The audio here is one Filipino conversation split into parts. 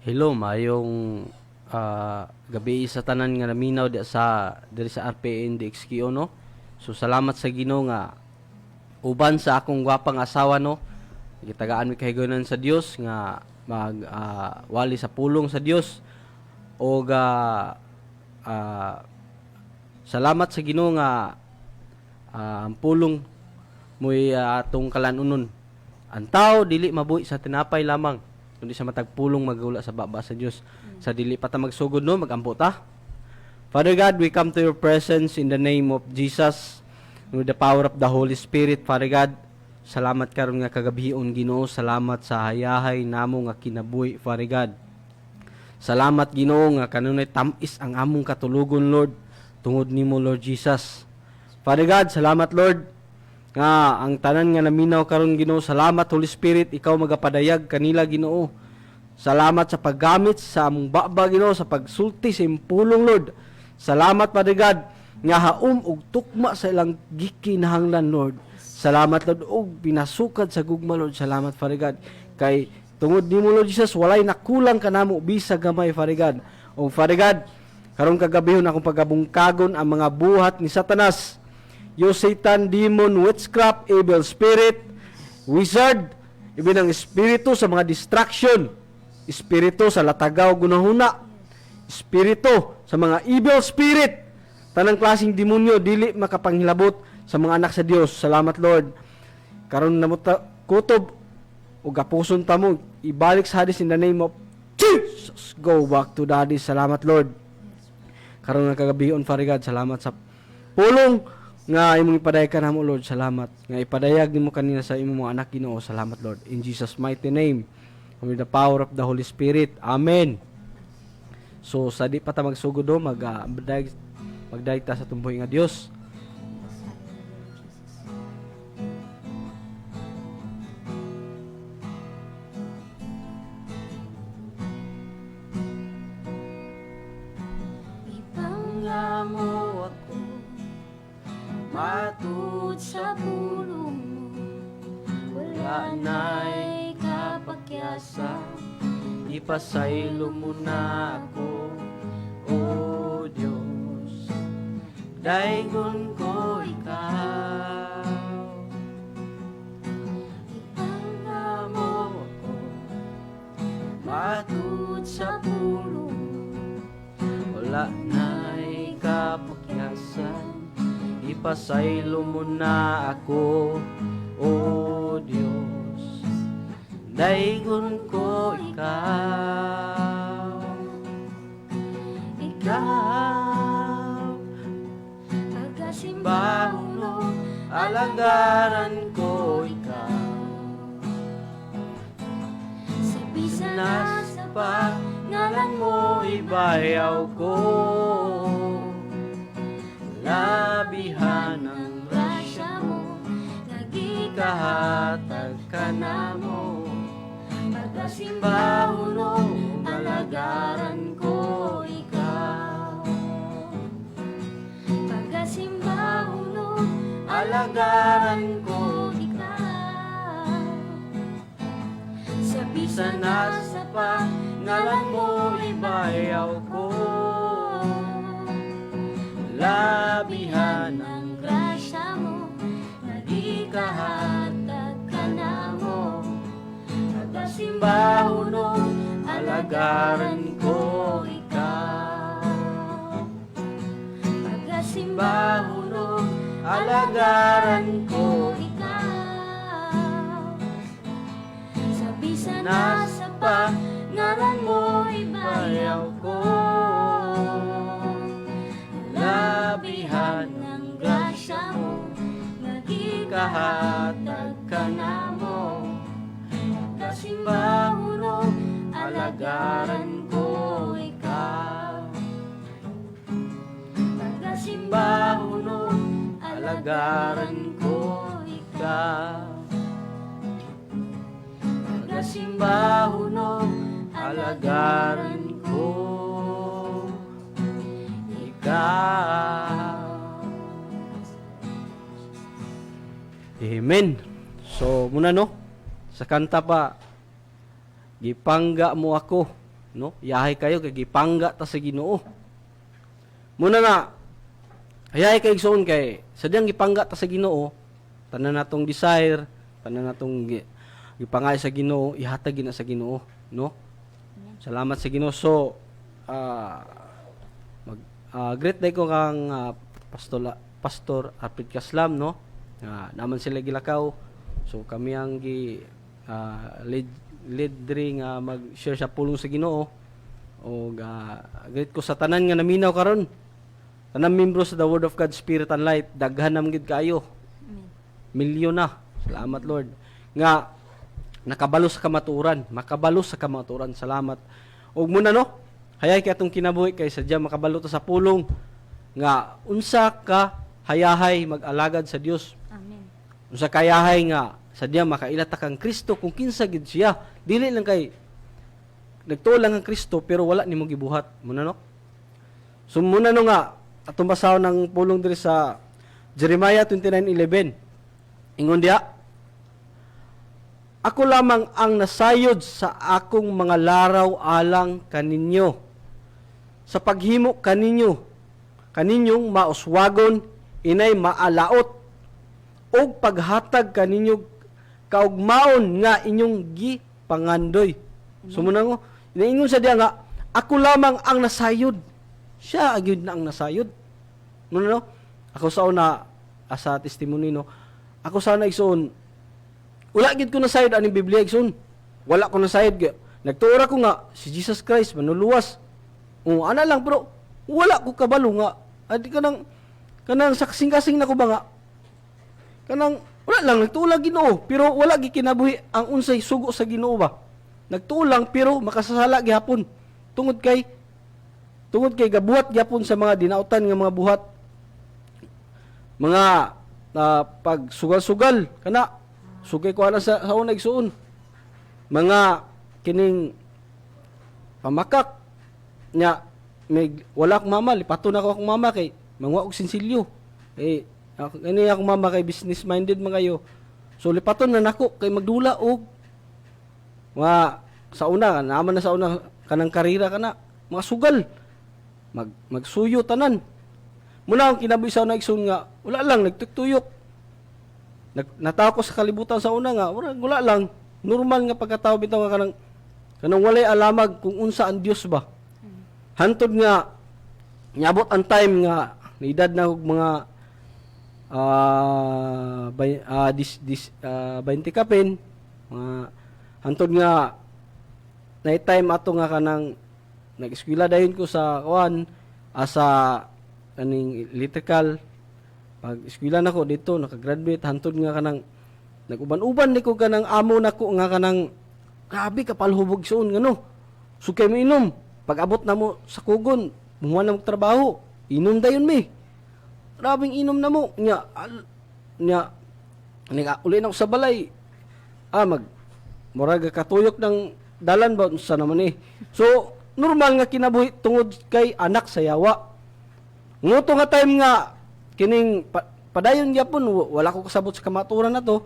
Hello, mayong gabi sa tanan nga naminaw diri sa RPN DXQ no. So salamat sa Ginoo nga uban sa akong gwapang asawa no. Gitagaan mi kahigonan sa Dios nga wali sa pulong sa Dios o salamat sa Ginoo nga ang pulong mo'y atong kalanunon. Ang tao dili mabuhi sa tinapay lamang, kundi sa matagpulong magula sa baba sa Dios. Sa dili pa ta magsugod no, magampo ta. Father God, we come to your presence in the name of Jesus with the power of the Holy Spirit. Father God, salamat karon nga kagabion Ginoo, salamat sa hayahay namo nga kinabuhi, Father God. Salamat Ginoo nga kanunay tamis ang among katulugon, Lord, tungod nimo Lord Jesus. Father God, salamat Lord nga ang tanan nga naminaw karon Ginoo. Salamat Holy Spirit, ikaw magapadayag kanila Ginoo. Salamat sa paggamit sa among baba Ginoo, sa pagsulti sa impulong Lord. Salamat Father God nga haom og tukma sa ilang gikinahanglan Lord. Salamat Lord og pinasukad sa gugma Lord. Salamat Father God kay tungod nimo Lord Jesus walay nakulang kanamo bisag gamay Father God. O Father God, karon kagabihon akong pagabungkagon ang mga buhat ni Satanas. Yo Satan, demon, witchcraft, evil spirit, wizard, ibin ang espiritu sa mga distraction, espiritu sa latagaw gunahuna, espiritu sa mga evil spirit, tanang klaseng demonyo dili makapanghilabot sa mga anak sa Dios. Salamat Lord. Karon namo kutob ug gapuson ta mo ibalik sa hadis in the name of Jesus. Go back to daddy. Salamat Lord. Karon nga kagabion Father God, salamat sa pulong nga imong ipadayag ka namo Lord. Salamat nga ipadayag nimo kanina sa imong mga anak Ginoo. Salamat Lord, in Jesus mighty name, with the power of the Holy Spirit. Amen. So sa di pa ta magsugod do magdayag ta sa tumboy nga Dios. Ibangga mo ako matud sa pulong mo, wala na'y kapakyasan, Ipasaylo mo na ako, O Diyos, daygon ko ikaw. ibangga mo ako matud sa pulong mo, Wala na'y kapakyasan, ipasaylo mo na ako, O Diyos, daygon ko ikaw. Ikaw, pagkasimbahon alagaran ko ikaw. sa bisan na sa Ngalan mo ibayaw ko, labihan ang grasya mo, kahatag ka na mo. pagkasimbahon alagaran ko ikaw. Pagkasimbahon Alagaran ko ikaw. Sa bisan sana na sa sa ngalan mo ibayaw ko, labihan ang grasya mo, nagikahatag ka na mo. Pagkasimbahon alagaran ko ikaw. Pagkasimbahon alagaran ko ikaw. Sa bisan na na sa ngalan mo ibayaw ko, labihan ng grasya mo, nagikahatag ka na mo. Pagkasimbahon alagaran ko ikaw. Pagkasimbahon alagaran ko ikaw. Pagkasimbahon alagaran ko ikaw. Amen. So muna no, sa kanta pa, gipangga mo ako no? Yahay kayo kay gipangga ta sa Ginoo. Muna nga yahay kay igsoon kay sadyang gipangga ta sa Ginoo, tanan natong desire, tanan natong gipangay sa Ginoo, ihatag gina sa Ginoo, no? Salamat sa Ginoo. So great day ko kang Pastor Arpid Kaslam, no? Naman sila gilakaw. So kami ang lead diri nga mag-share sa pulong sa Ginoo. O great ko sa tanan nga naminaw karon. Tanang membro sa The Word of God Spirit and Light, daghan nam gid kaayo. Milyon na. Salamat Lord. Nga nakabalo sa kamatuoran, makabalo sa kamatuoran. Salamat. Og muna no, hayay kay atong kinabuhi kay sadya makabalo ta sa pulong nga unsa ka hayahay mag-alagad sa Dios. Amen. Unsa kayahay nga sadya makailata kang Kristo kung kinsa gid siya. Dili lang kay nagtuo lang ang Kristo pero wala nimo gibuhat. Muna no. So muna no nga atong basahon ng pulong diri sa Jeremiah 29:11. Ingon diha, ako lamang ang nasayod sa akong mga laraw alang kaninyo. Sa paghimo kaninyong mauswagon, inay maalaot, og paghatag kaninyo kaugmaon nga inyong gipangandoy. Sumuna ngo, inaingon sa diya nga, ako lamang ang nasayod. Siya agyud na ang nasayod. No? Ako sa una, sa testimony, no? Ako sa una igsoon, wala gid ko nasayod aning Biblia igsoon. Wala ko nasayod. Nagtuora ko nga, si Jesus Christ, manuluwas. Ana lang, pero wala ko kabalo nga. Adi kanang saksing-kasing na ko ba nga? Kanang, wala lang, nagtuolang Ginoo, pero wala gi kinabuhi ang unsay sugo sa Ginoo ba? Nagtuolang, pero makasasala gihapon. Tungod kay gabuhat gyapon sa mga dinautan nga mga buhat. Mga pagsugal-sugal kana sugay ko ana sa una igsuon. Mga kining pamakak nya may wala akong mama, lipaton ako akong mama kay mangwa og sinsilyo. Kani akong mama kay business minded man kayo. So lipaton na nako kay magdula og mga sa una naman na sa una kanang karira kana mga sugal. Magsuyo tanan. Muna ang kinabuhi sa una igsoon nga wala lang nagtutuyok. Nataw ko sa kalibutan sa una nga wala lang normal nga pagkatao bitaw nga kanang walay alamag kung unsa ang Dios ba. Hantod nga niabot ang time nga naedad na og mga 20 kapin hantod nga na time ato nga kanang nag-eskwela dayon ko sa asa kaning electrical. Pag eskwela nako dito nakagraduate hantod nga kanang naguban-uban ni ko kanang amo nako nga kanang grabe kapalhubog suon ngano. Sukay mo inom. Pag abot na mo sa kugon, muha na mo trabaho. Inom dayon mi. Grabing inom na mo. Nya uli na ko sa balay. Murag katuyok ng dalan ba sa naman eh. So normal nga kinabuhi tungod kay anak sa yawa. Nguto nga time nga kining padayon gyapon wala ko kasabot sa kamaturan na to.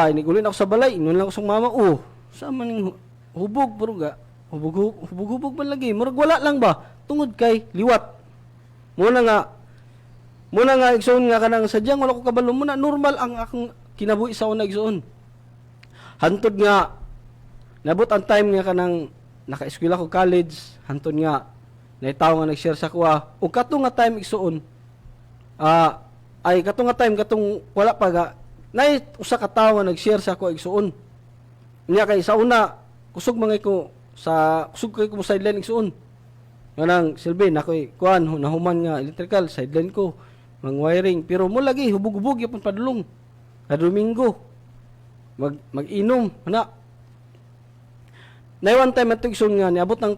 Inigulin ako sa balay, inon lang ako sa mama. Sa maning hubog pero ga hubog man lagi. Murag wala lang ba tungod kay liwat. Muna nga igsoon nga kanang sadyang wala ko kabalo muna normal ang akong kinabuhi sa una igsoon. Hantod nga nabot ang time nga kanang naka-eskwela ko college, hantod nga naitaw nga nag-share sa kuha. O katong nga time igsoon, katong nga time, katong wala pa ga, nay usa ka tawo nga nag-share sa kuha igsoon. Nya kay sa una, kusog kay ko mo sideline igsoon. Nga nang, Silvin, ako'y kuhan, nahuman nga electrical, sideline ko, mang wiring. Pero mo lagi, hubog-hubog, yapon padulong. Kada Domingo, mag-inom, na. Nay one time at igsoon nga, niabot ng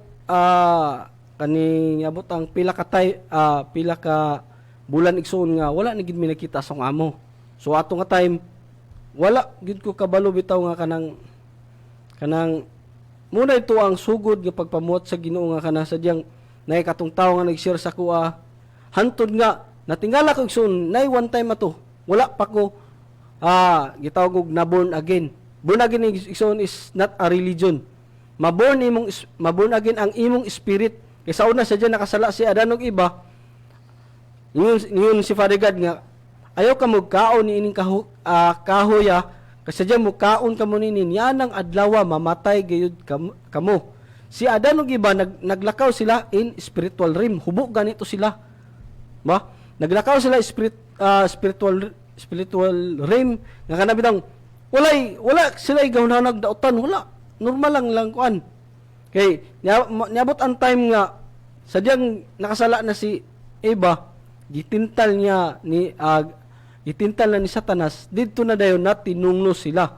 niabot ang pila ka bulan igsoon nga wala ni gid mi nakita sa amo. So ato nga time wala gid ko kabalo bitaw nga kanang muna ito ang sugod nga pagpamuot sa Ginoo nga kana sadyang nay katong tawo nga nag-share sa kuha. Hantod nga natingala ko igsoon nay one time ato wala pa ko gitawag og na born again. Born again igsoon is not a religion. maborn again ang imong spirit. Kay sa una sadya nakasala si Adan og iba. Ingon si Father God nga ayaw ka magkaon ni ining kahoya kasi sadya mo kaon ka mo nini yanang adlaw mamatay gayud kamo. Si Adan ug iba naglakaw sila in spiritual realm. Hubog ganito sila. Ba? Naglakaw sila spiritual realm nga kanabitang wala sila gahunahon nagdaotan, wala. Normal lang kuan. Kay niabot ang time nga sadyang nakasala na si Eva, gitintal na ni Satanas didto na dayon na tinungno sila.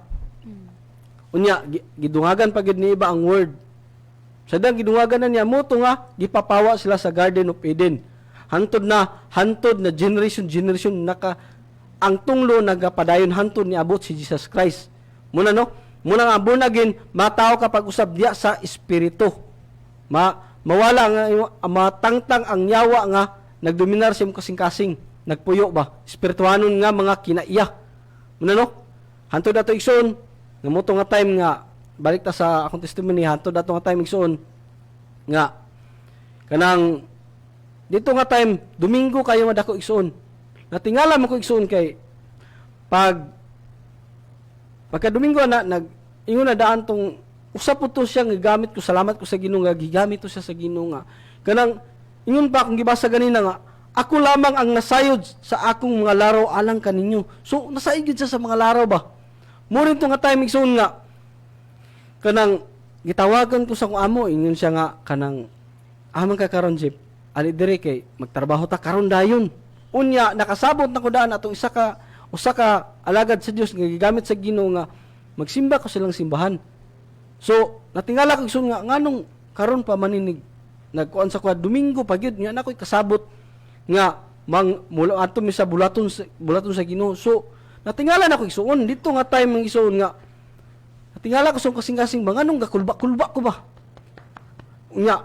Unya gidungagan pagid ni Eva ang word. Sadyang gidungagan na niya mo to nga gipapawa sila sa Garden of Eden. Hantod na generation ang tunglo nagapadayon hantod ni abot si Jesus Christ. Muna nga born again, matao kapag usab diya sa espiritu. Mawala nga matangtang ang yawa nga nagdominar sa imong kasing-kasing, nagpuyo ba? Espirituhanon nga mga kinaiya. Muna hantod ato igsoon, nga moto nga time nga balik ta sa akong testimony, hantod ato nga time igsoon nga kanang dito nga time Domingo kayo madako igsoon. Natingala man ko igsoon kay pagka Domingo na ingon na daan tong usa po to siya nga gamit ko, salamat ko sa Ginoo nga gigamit to siya sa Ginoo nga kanang ingon pa akong gibasa ganina nga ako lamang ang nasayod sa akong mga laraw alang kaninyo. So nasayod siya sa mga laraw ba? Mo rin to nga time igsoon nga kanang gitawagan ko sa akong amo, ingon siya nga kanang amang ka karon Jeep ali dire kay magtrabaho ta karon dayon. Unya nakasabot na ko daan atong usa ka alagad sa Dios nga gigamit sa Ginoo nga magsimba ko silang simbahan. So natingala ko igsoon nga nganong karon pa maninig nagkuan sa kuha Domingo pa gyud nya nakoy kasabot nga mula ato mi sa bulaton sa Ginoo. So natingala na ko igsoon dito nga time ng igsoon nga natingala ko sa kasing-kasing ba nganong gakulba ko ba. Unya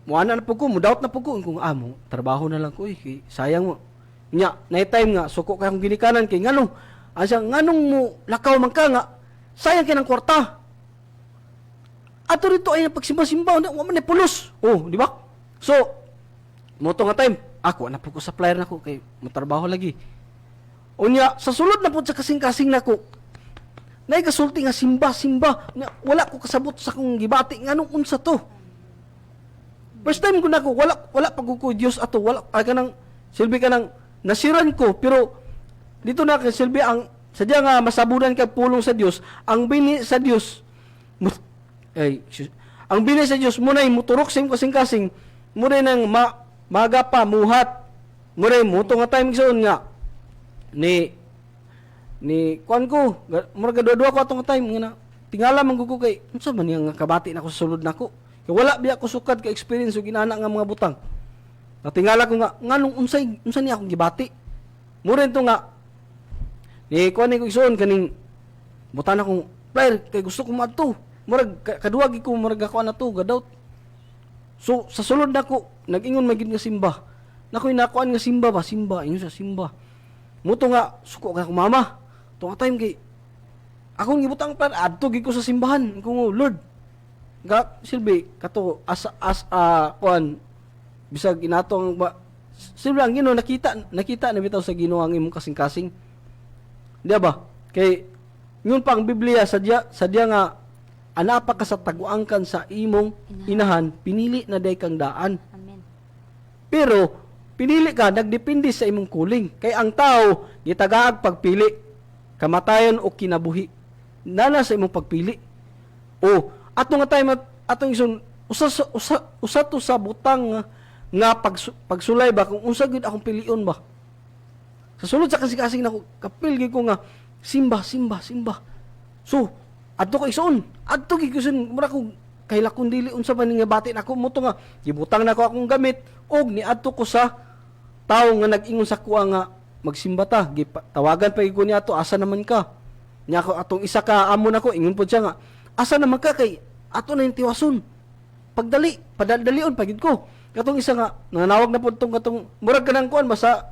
muana na po ko, mudawat na po ko. Kung amo, trabaho na lang ko eh. Sayang mo. Nya, na time nga, suko kayong ginikanan kay nganong, nganong mo lakaw man ka nga, sayang kayo ng kwarta. Ato rito ay pagsimba-simba, wala man ay pulos. Oh, di ba? So, moto nga time, ako na po ko supplier na ko, kay matrabaho lagi. Unya, sa sulod na po sa kasing-kasing na ko, kasulti nga simba. Wala ko kasabot sa kong gibati, nganong unsa to? First time ko nako wala pagkuko Dios ato wala kanang silbi kanang nasiran ko pero dito na kay silbi ang sadya nga masabunan kag pulong sa Dios ang bini sa Dios ang bini sa Dios mo nay muturok sa kasing-kasing mo nay nang magapa muhat mo nay mo to nga time igsoon nga ni kuan ko murag duwa ko atong time nga tingala man ko kay unsa man yang kabati nako sa sulod nako. Kaya wala biya ko sukad ka experience o ginana nga mga butang. Natingala ko nga nganong unsa niya akong gibati. Mo rin to nga ni kuan ni ko igsoon kaning butan akong player kay gusto ko maadto. Murag kaduwa gi ko murag ako na to gadawt. So sa sulod nako nag-ingon magid nga simba. Nakoy nakuan nga simba ba ingon sa simba. Mo to nga suko ka akong mama. To nga time kay akong gibutang plan adto gi ko sa simbahan ko Lord. Silbi kato kuan bisag inatong silbi ang Ginoo nakita na bitaw sa Ginoo ang imong kasing-kasing. Di ba? Kay ngun pang Biblia sadya nga anapa ka sa taguangkan sa imong inahan pinili na day kang daan. Amen. Pero pinili ka nagdepende sa imong kuling. Kay ang tao gitagaag pagpili kamatayon o kinabuhi. Nana sa imong pagpili. O ato nga time atong ison usa to sa butang nga pagsulay ba kung unsa gid akong pilion ba. Sa sulod sa kasing-kasing nako kapil gid ko nga simba. So adto ko ison mura ko kay lakon dili unsa man nga bati nako mo to nga gibutang nako akong gamit og niadto ko sa tawo nga nag-ingon sa kuha nga magsimba ta tawagan pa gid ko niya ato asa naman ka nya ko atong isa ka amo nako ingon pud siya nga asa naman ka kay ato na yung tiwason. Padalion pagid ko. Katong isa nga nanawag na pud katong murag kanang kuan ba sa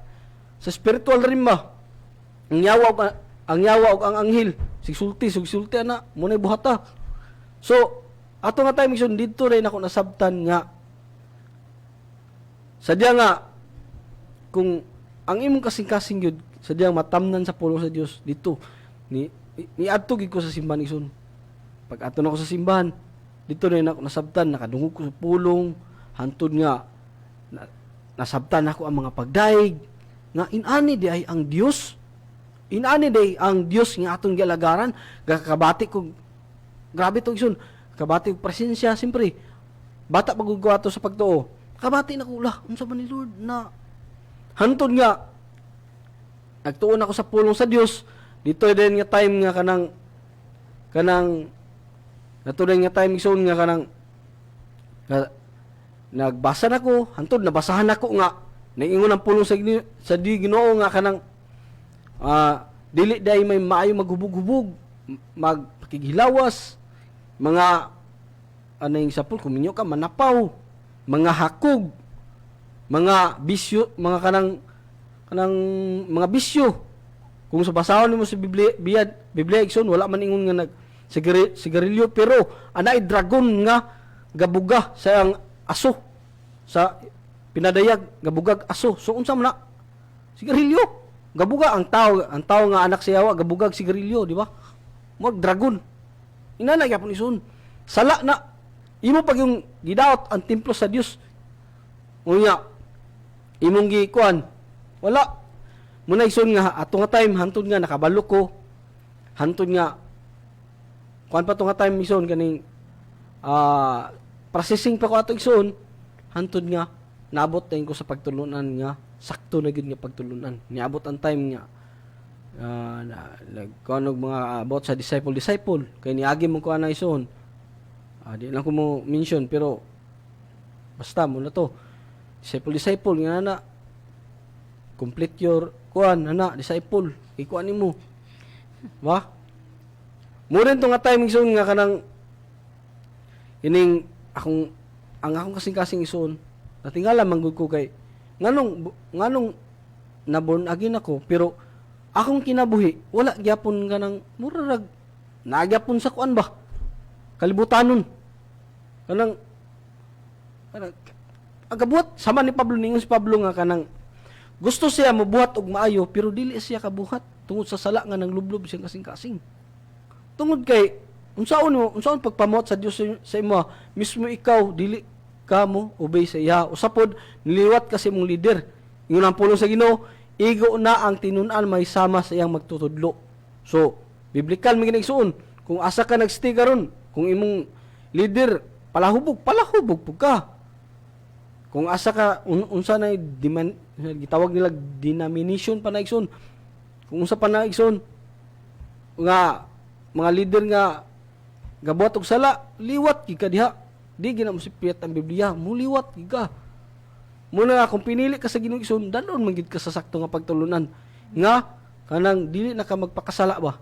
spiritual realm ba. Ang yawa og ang anghel, sigsulti ana mo nay buhata. So ato nga time igsoon dito rin ako nasabtan nga sadya nga kung ang imong kasing-kasing gyud sadyang matamnan sa pulong sa Dios dito ni adto gid ko sa simbahan igsoon. Pag ato na ako sa simbahan, dito rin ako nasabtan, nakadungog ko sa pulong, hantod nga nasabtan ako ang mga pagdaig nga inani di ay ang Dios. Inani di ang Dios nga atong gialagaran, gakabati ko grabe to igsoon. Kabati ko presensya simpre. Bata pag ko ato sa pagtuo. Kabati na ko lah unsa man ni Lord na hantod nga nagtuon ako sa pulong sa Dios. Dito din nga time nga kanang natuloy nga time igsoon nga nagbasa na ko, hantod nabasahan ako nga naingon ang pulong sa di Ginoo nga kanang dili day may maayo maghubog-hubog, magpakighilawas, mga anay sa pul kuminyo ka manapaw, mga hakog, mga bisyo, mga kanang mga bisyo. Kung sa basahon nimo sa Biblia igsoon wala man ingon nga sigarilyo pero anay dragon nga gabuga sa ang aso sa pinadayag gabugag aso. So unsa man na sigarilyo gabuga ang tao nga anak sa yawa gabugag sigarilyo, di ba? Mo dragon. Inana gyapon ison. Sala na imo pag yung gidaot ang templo sa Dios. Unya imong gikuan wala muna ison nga ato nga time hantod nga nakabalo ko hantod nga kuan pa to nga time ison kaning processing pa ko ato ison hantod nga naabot din ko sa pagtulunan nga sakto na gid nga pagtulunan niabot ang time nga nagkuanog mga about sa disciple kay niagi mo ko ana ison di lang ko mo mention pero basta mo na to disciple nga na complete your kuan ana disciple ikuan nimo ba mo rin to nga time ison nga kanang ining ang akong kasing-kasing ison natingala manggod ko kay nganong naborn again ako pero akong kinabuhi wala gyapon kanang murag nagyapon sa kuan ba kalibutanon kanang agabuhat sama ni Pablo ningon si Pablo nga kanang gusto siya mabuhat og maayo pero dili siya kabuhat tungod sa sala nga nang lublob siyang kasing-kasing. Tungod kay unsaon pagpamuot sa Dios sa imo mismo ikaw dili ka mo obey sa iya usapod niliwat kasi mong leader. Ingon ang pulong sa Ginoo igo na ang tinun-an may sama sa iyang magtutudlo. So biblikal mi ginigsuon kung asa ka nagstay karon kung imong leader palahubog pug ka. Kung asa ka unsa na gitawag nila denomination pa na igsoon. Kung unsa pa na igsoon nga mga leader nga gabuhat og sala, liwat gid ka diha. Di gina mo sipiyat ang Biblia, muliwat gid ka. Muna nga kung pinili ka sa Ginoo igsoon, danon man gid ka sa sakto nga pagtulunan. Nga kanang dili na ka magpakasala ba.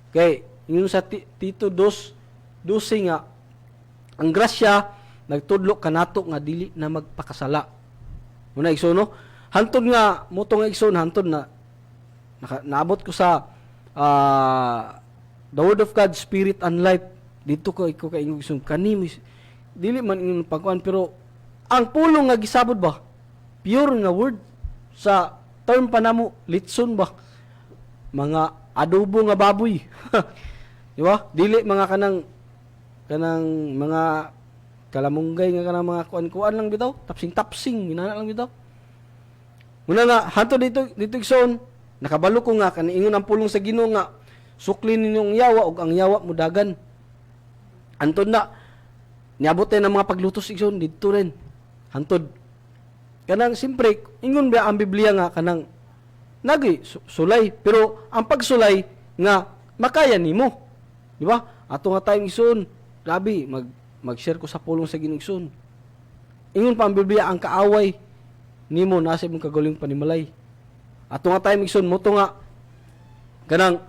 Kay ingon sa Tito 2:12 nga ang grasya nagtudlo kanato nga dili na magpakasala. Muna igsoon no? Hantod nga moto nga igsoon hantod na naabot ko sa the Word of God Spirit and Life. Dito ko kay igsoon kani dili man ingon pagkuan pero ang pulong nga gisabod ba pure nga word sa term pa namo litson ba mga adobo nga baboy. Di ba? Dili mga kanang mga kalamunggay nga kanang mga kuan-kuan lang bitaw, tapsing inana lang bitaw. Muna nga hanto dito igsoon, nakabalo ko nga kaniingon ang pulong sa Ginoo nga suklin ninyong yawa ug ang yawa mo dagan. Antod na niabot tayo ng mga paglutos igsoon dito rin. Hantod. Kanang simpre ingon ba ang Biblia nga kanang nagi sulay pero ang pagsulay nga makaya nimo. Di ba? Ato nga tayong igsoon, grabe mag-share ko sa pulong sa Ginoo. Ingon pa ang Biblia ang kaaway nimo nasa imong kagaling panimalay. Ato nga time igsoon mo to nga kanang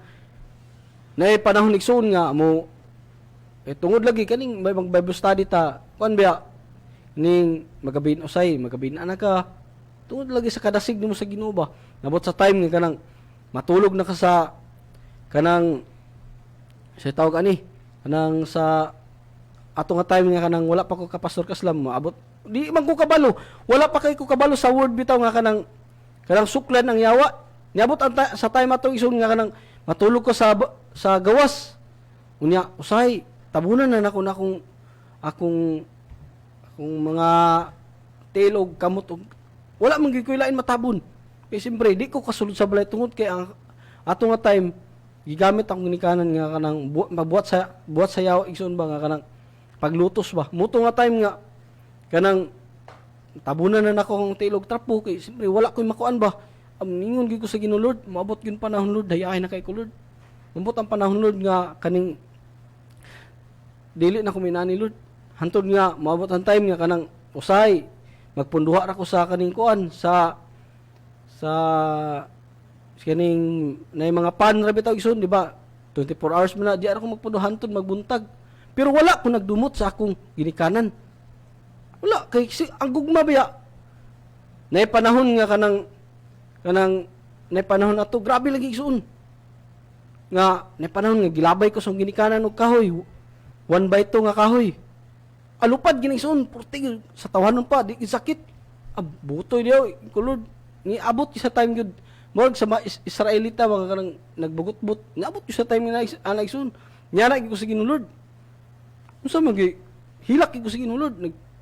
nay panahon igsoon nga mo tungod lagi kaning may mag-Bible study ta kuan ba ning magabin usay magabin ana ka tungod lagi sa kadasig nimo sa Ginoo ba nabot sa time nga kanang matulog na ka sa kanang sa tawag ani kanang sa ato nga time nga kanang wala pa ko ka pastor kaslam maabot di man ko kabalo wala pa kay ko kabalo sa word bitaw nga kanang suklan ang yawa niabot sa time atong isun nga kanang matulog ko sa gawas unya usahay tabunan na nako na akong mga tilog kamot og wala man gyud ko lain matabon kay siyempre di ko kasulod sa balay tungod kay ang ato nga time gigamit ang ginikanan nga kanang buhat sa yawa igsoon ba nga kanang paglutos ba muto nga time nga kanang tabunan na nako ang tilog trapo kay siyempre wala koy makuan ba ningon gyud ko sa Ginoo Lord maabot gyud panahon Lord dayahay na kay ko Lord maabot ang panahon Lord nga kaning dili na ko minani Lord hantod nga maabot ang time nga kanang usay magpunduha ra ko sa kaning kuan sa kaning nay mga pan ra bitaw igsoon di ba 24 hours man na di ara ko magpunduha hantod magbuntag pero wala ko nagdumot sa akong ginikanan wala kay ang gugma biya nay panahon nga kanang nay panahon ato grabe lagi igsoon nga nay panahon nga gilabay ko sa ginikanan og kahoy 1 by 2 nga kahoy alupad gini igsoon purti sa tawanon pa di sakit butoy diyo kulod ni abot sa time gyud morg sa mga Israelita mga kanang nagbugot-but niabot sa time nga ana igsoon nya na ko sa Ginoo Lord unsa man gi hilak ko sa Ginoo Lord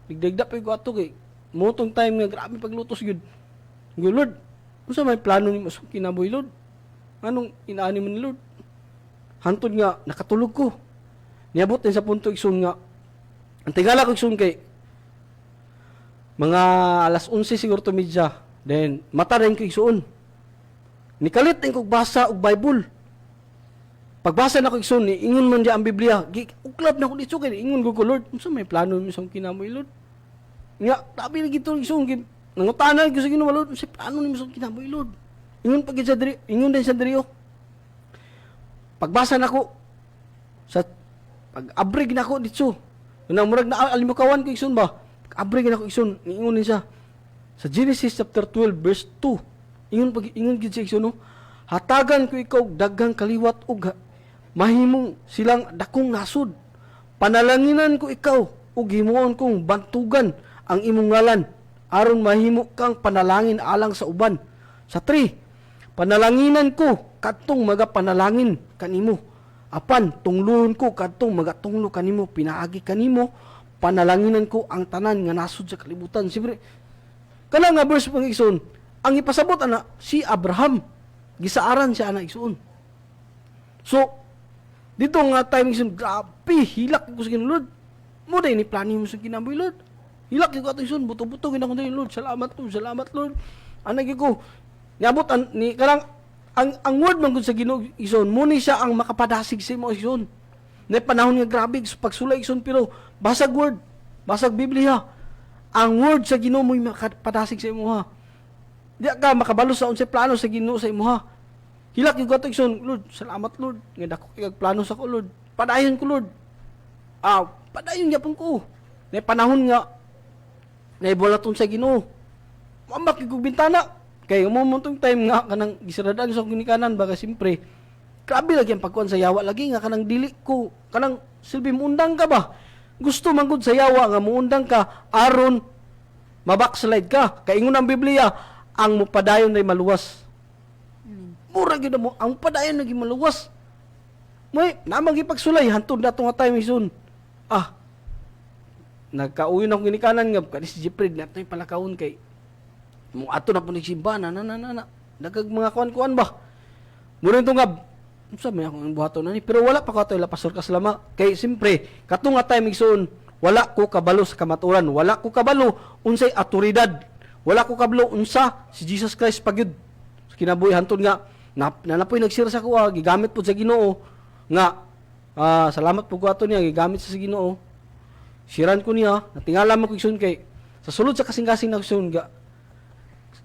nagdagdap ko ato kay motong time nga grabe paglutos gyud Lord unsa may plano nimo sa kinabuhi Lord anong inaani mo ni Lord hantod nga nakatulog ko niabot din sa punto igsoon nga ang tingala ko igsoon kay mga alas 11 siguro to medya then mata rin ko igsoon nikalit din ko basa og Bible pagbasa na ko igsoon ni ingon man di ang Biblia uklab na ko dito kay ingon ko Lord unsa may plano mo sa kinabuhi Lord nga tabi lagi to igsoon kay nangutanan ko sa Ginoo Lord unsa plano nimo sa kinabuhi Lord ingon pagid sa diri ingon din sa diri pagbasa na ko sa pag-abrig na ko dito nang murag na alimukawan ko igsoon ba pag-abrig na ko igsoon ingon din siya sa Genesis chapter 12 verse 2 ingon gid siya igsoon no hatagan ko ikaw daghang kaliwat ug mahimong silang dakong nasud panalanginan ko ikaw ug himuon kong bantugan ang imong ngalan aron mahimo kang panalangin alang sa uban sa 3 panalanginan ko kadtong magapanalangin kanimo apan tungluhon ko kadtong magatunglo kanimo pinaagi kanimo panalanginan ko ang tanan nga nasud sa kalibutan siyempre kana nga verse pang igsoon ang ipasabot ana si Abraham gisaaran siya ana igsoon so dito nga time igsoon grabe hilak ko sa Ginoo Lord mo day ni plano mo sa kinabuhi Lord hilak ko ato igsoon buto-buto ginako day Lord salamat Lord ana gyud ko niabot ni karang ang word man gud sa Ginoo igsoon mo ni siya ang makapadasig sa imo igsoon na panahon nga grabe pagsulay igsoon pero basag word basag Biblia ang word sa Ginoo mo makapadasig sa imo ha di ka makabalo sa unsay plano sa Ginoo sa imo ha hilak gyud ato igsoon Lord salamat Lord nga dako kay plano sa ko Lord padayon ko Lord padayon gyapon ko na panahon nga naibulaton sa Ginoo mamak kog bintana kay umumontong time nga kanang gisaradan sa ginikanan baga simpre grabe lagi ang pagkuan sa yawa lagi nga kanang dili ko kanang silbi muundang ka ba gusto man gud sa yawa nga muundang ka aron mabackslide ka kay ingon ang Biblia ang mupadayon ay maluwas mura gyud mo ang padayon lagi maluwas may namang gipagsulay hantod nato nga time isun nagkauyon ako ginikanan nga kani si Jeffrey nato yung palakawon kay mo ato na po nagsimba na dagag mga kuan ba mura ito nga unsa may akong buhaton na ni pero wala pa ko ato ila pastor kaslama kay simpre katong nga time igsoon wala ko kabalo sa kamaturan wala ko kabalo unsay autoridad wala ko kabalo unsa si Jesus Christ pagyud sa kinabuhi hantod nga nanapoy nagsira sa ko gigamit pud sa Ginoo nga salamat pud ko ato niya gigamit sa Ginoo siran ko niya natingala man ko igsoon kay sa sulod sa kasing-kasing na igsoon ga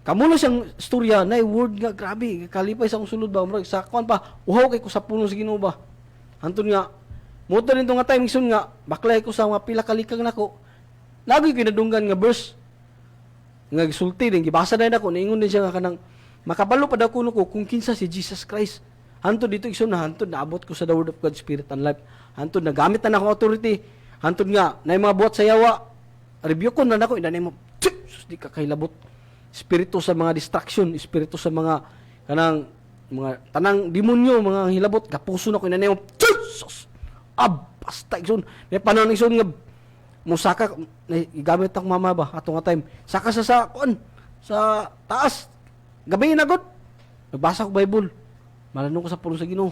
kamulo siyang istorya na word nga grabe kalipay sa akong sulod ba murag sa kuan pa uhaw kay ko sa puno sa Ginoo ba hantod nga moto nito nga time igsoon nga baklay ko sa mga pila kalikang nako lagi kinadunggan nga verse nga gisulti din gibasa na nako niingon din siya nga kanang makabalo pa daw kuno ko kung kinsa si Jesus Christ hantod dito igsoon na hantod naabot ko sa the word of God spirit and life hantod nagamit na ako authority Hantod nga nay mga buhat sa yawa. Review ko na nako inanay mo. Sus, di ka kailabot. Espiritu sa mga distraction, espiritu sa mga kanang mga tanang demonyo, mga hilabot, kapuso na ko inanay mo. Sus! Basta igsoon. May panahon igsoon nga musaka igamit ako mama ba ato nga time. Saka sa kuan sa taas. Gabi na gud. Nagbasa ko Bible. Malanong ko sa pulong sa Ginoo.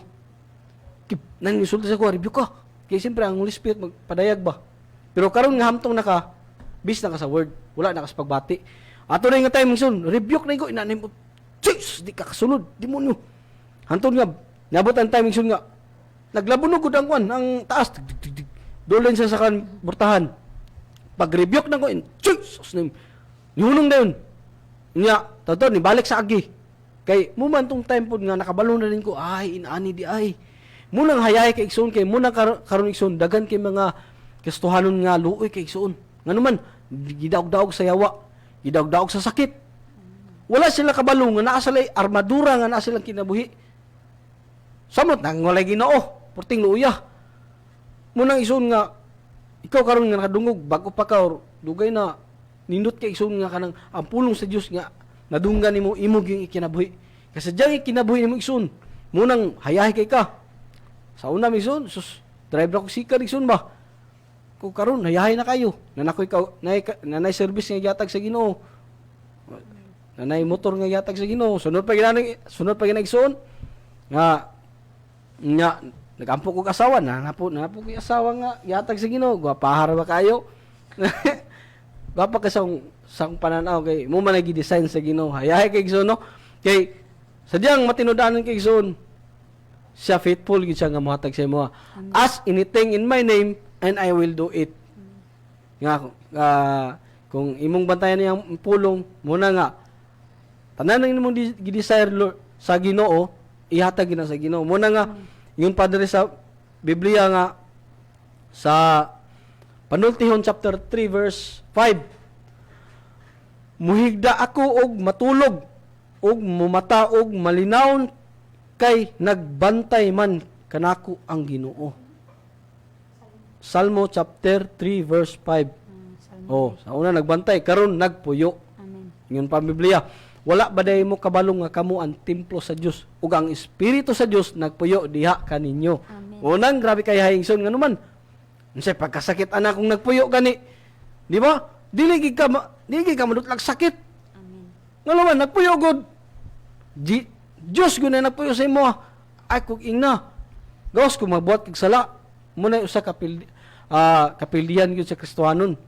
Nang insulta sa ko, review ka. Kaya siyempre ang Holy Spirit magpadayag ba. Pero karon nga hamtong naka bis na ka sa word. Wala na ka sa pagbati. Ato na nga time igsoon, rebuke na ko inanay mo. Jesus, di ka kasunod, demonyo. Hantong nga nabot ang time igsoon nga naglabunog gud ang kuan ang taas. Dolen sa kan burtahan. Pag-rebuke na ko in Jesus name. Nihunong na yun. Nga, totoo, ni balik sa agi. Kay, muman tong time po nga, nakabalo na rin ko, ay, inani di ay. Munang hayay kay Iksoon, kay munang karon Iksoon, dagan kay mga kastuhanon nga, luoy kay Iksoon. Nga naman, gidaog-daog sa yawa, gidaog-daog sa sakit. Wala sila kabalo, nga naa sila armadura, nga naa silang kinabuhi. Samot, nang walay Ginoo, purting luuya. Munang Iksoon nga, ikaw karon nga nakadungog, bago pa ka, or dugay na, nindot kay Iksoon nga kanang, ang pulong sa Diyos nga, nadunggan nimo imog yung ikinabuhi. Kasi diyang ikinabuhi nimo Iksoon, munang hayahay kay ka. Sa una Iksoon, sus, drive ako sikar Iksoon ba? Kung karon hayahay na kayo, nanakoy ka, nanay service nga yatag sa Ginoo. Nanay motor nga yatag sa Ginoo. Sunod pa ginang Iksoon, nga nagampo ko asawa na po ko asawa nga yatag sa Ginoo. Gwapahar ba kayo? Gwapa ka sang pananaw kay mo man nagi-design sa Ginoo. Hayahay kay Iksoon no. Kay sadyang matinudanan kay Iksoon. Siya faithful gid siya nga mohatag sa imo. Ask anything in my name and I will do it. Nga kung imong bantayan niyang pulong muna nga tanan nang imong gi-desire sa Ginoo, ihatag gina sa Ginoo. Muna nga yung padre sa Biblia nga sa Panultihon chapter 3 verse 5. Muhigda ako og matulog og mumata og malinawon kay nagbantay man kanako ang Ginoo. Salmo chapter 3 verse 5. Sa una nagbantay karon nagpuyo. Amen. Ingon pa Biblia. Wala ba day mo kabalong nga kamo ang templo sa Dios ug ang espiritu sa Dios nagpuyo diha kaninyo. Amen. Unang grabe kay hayingson nga naman. Unsay pagkasakit ana kung nagpuyo gani. Di ba? Dili gid ka madutlag sakit. Amen. Nga naman nagpuyo gud. Dios gud na nagpuyo sa imo. Ay kung ingna. Gawas ko magbuhat kag sala. Muna usa kapildihan gyud sa Kristohanon.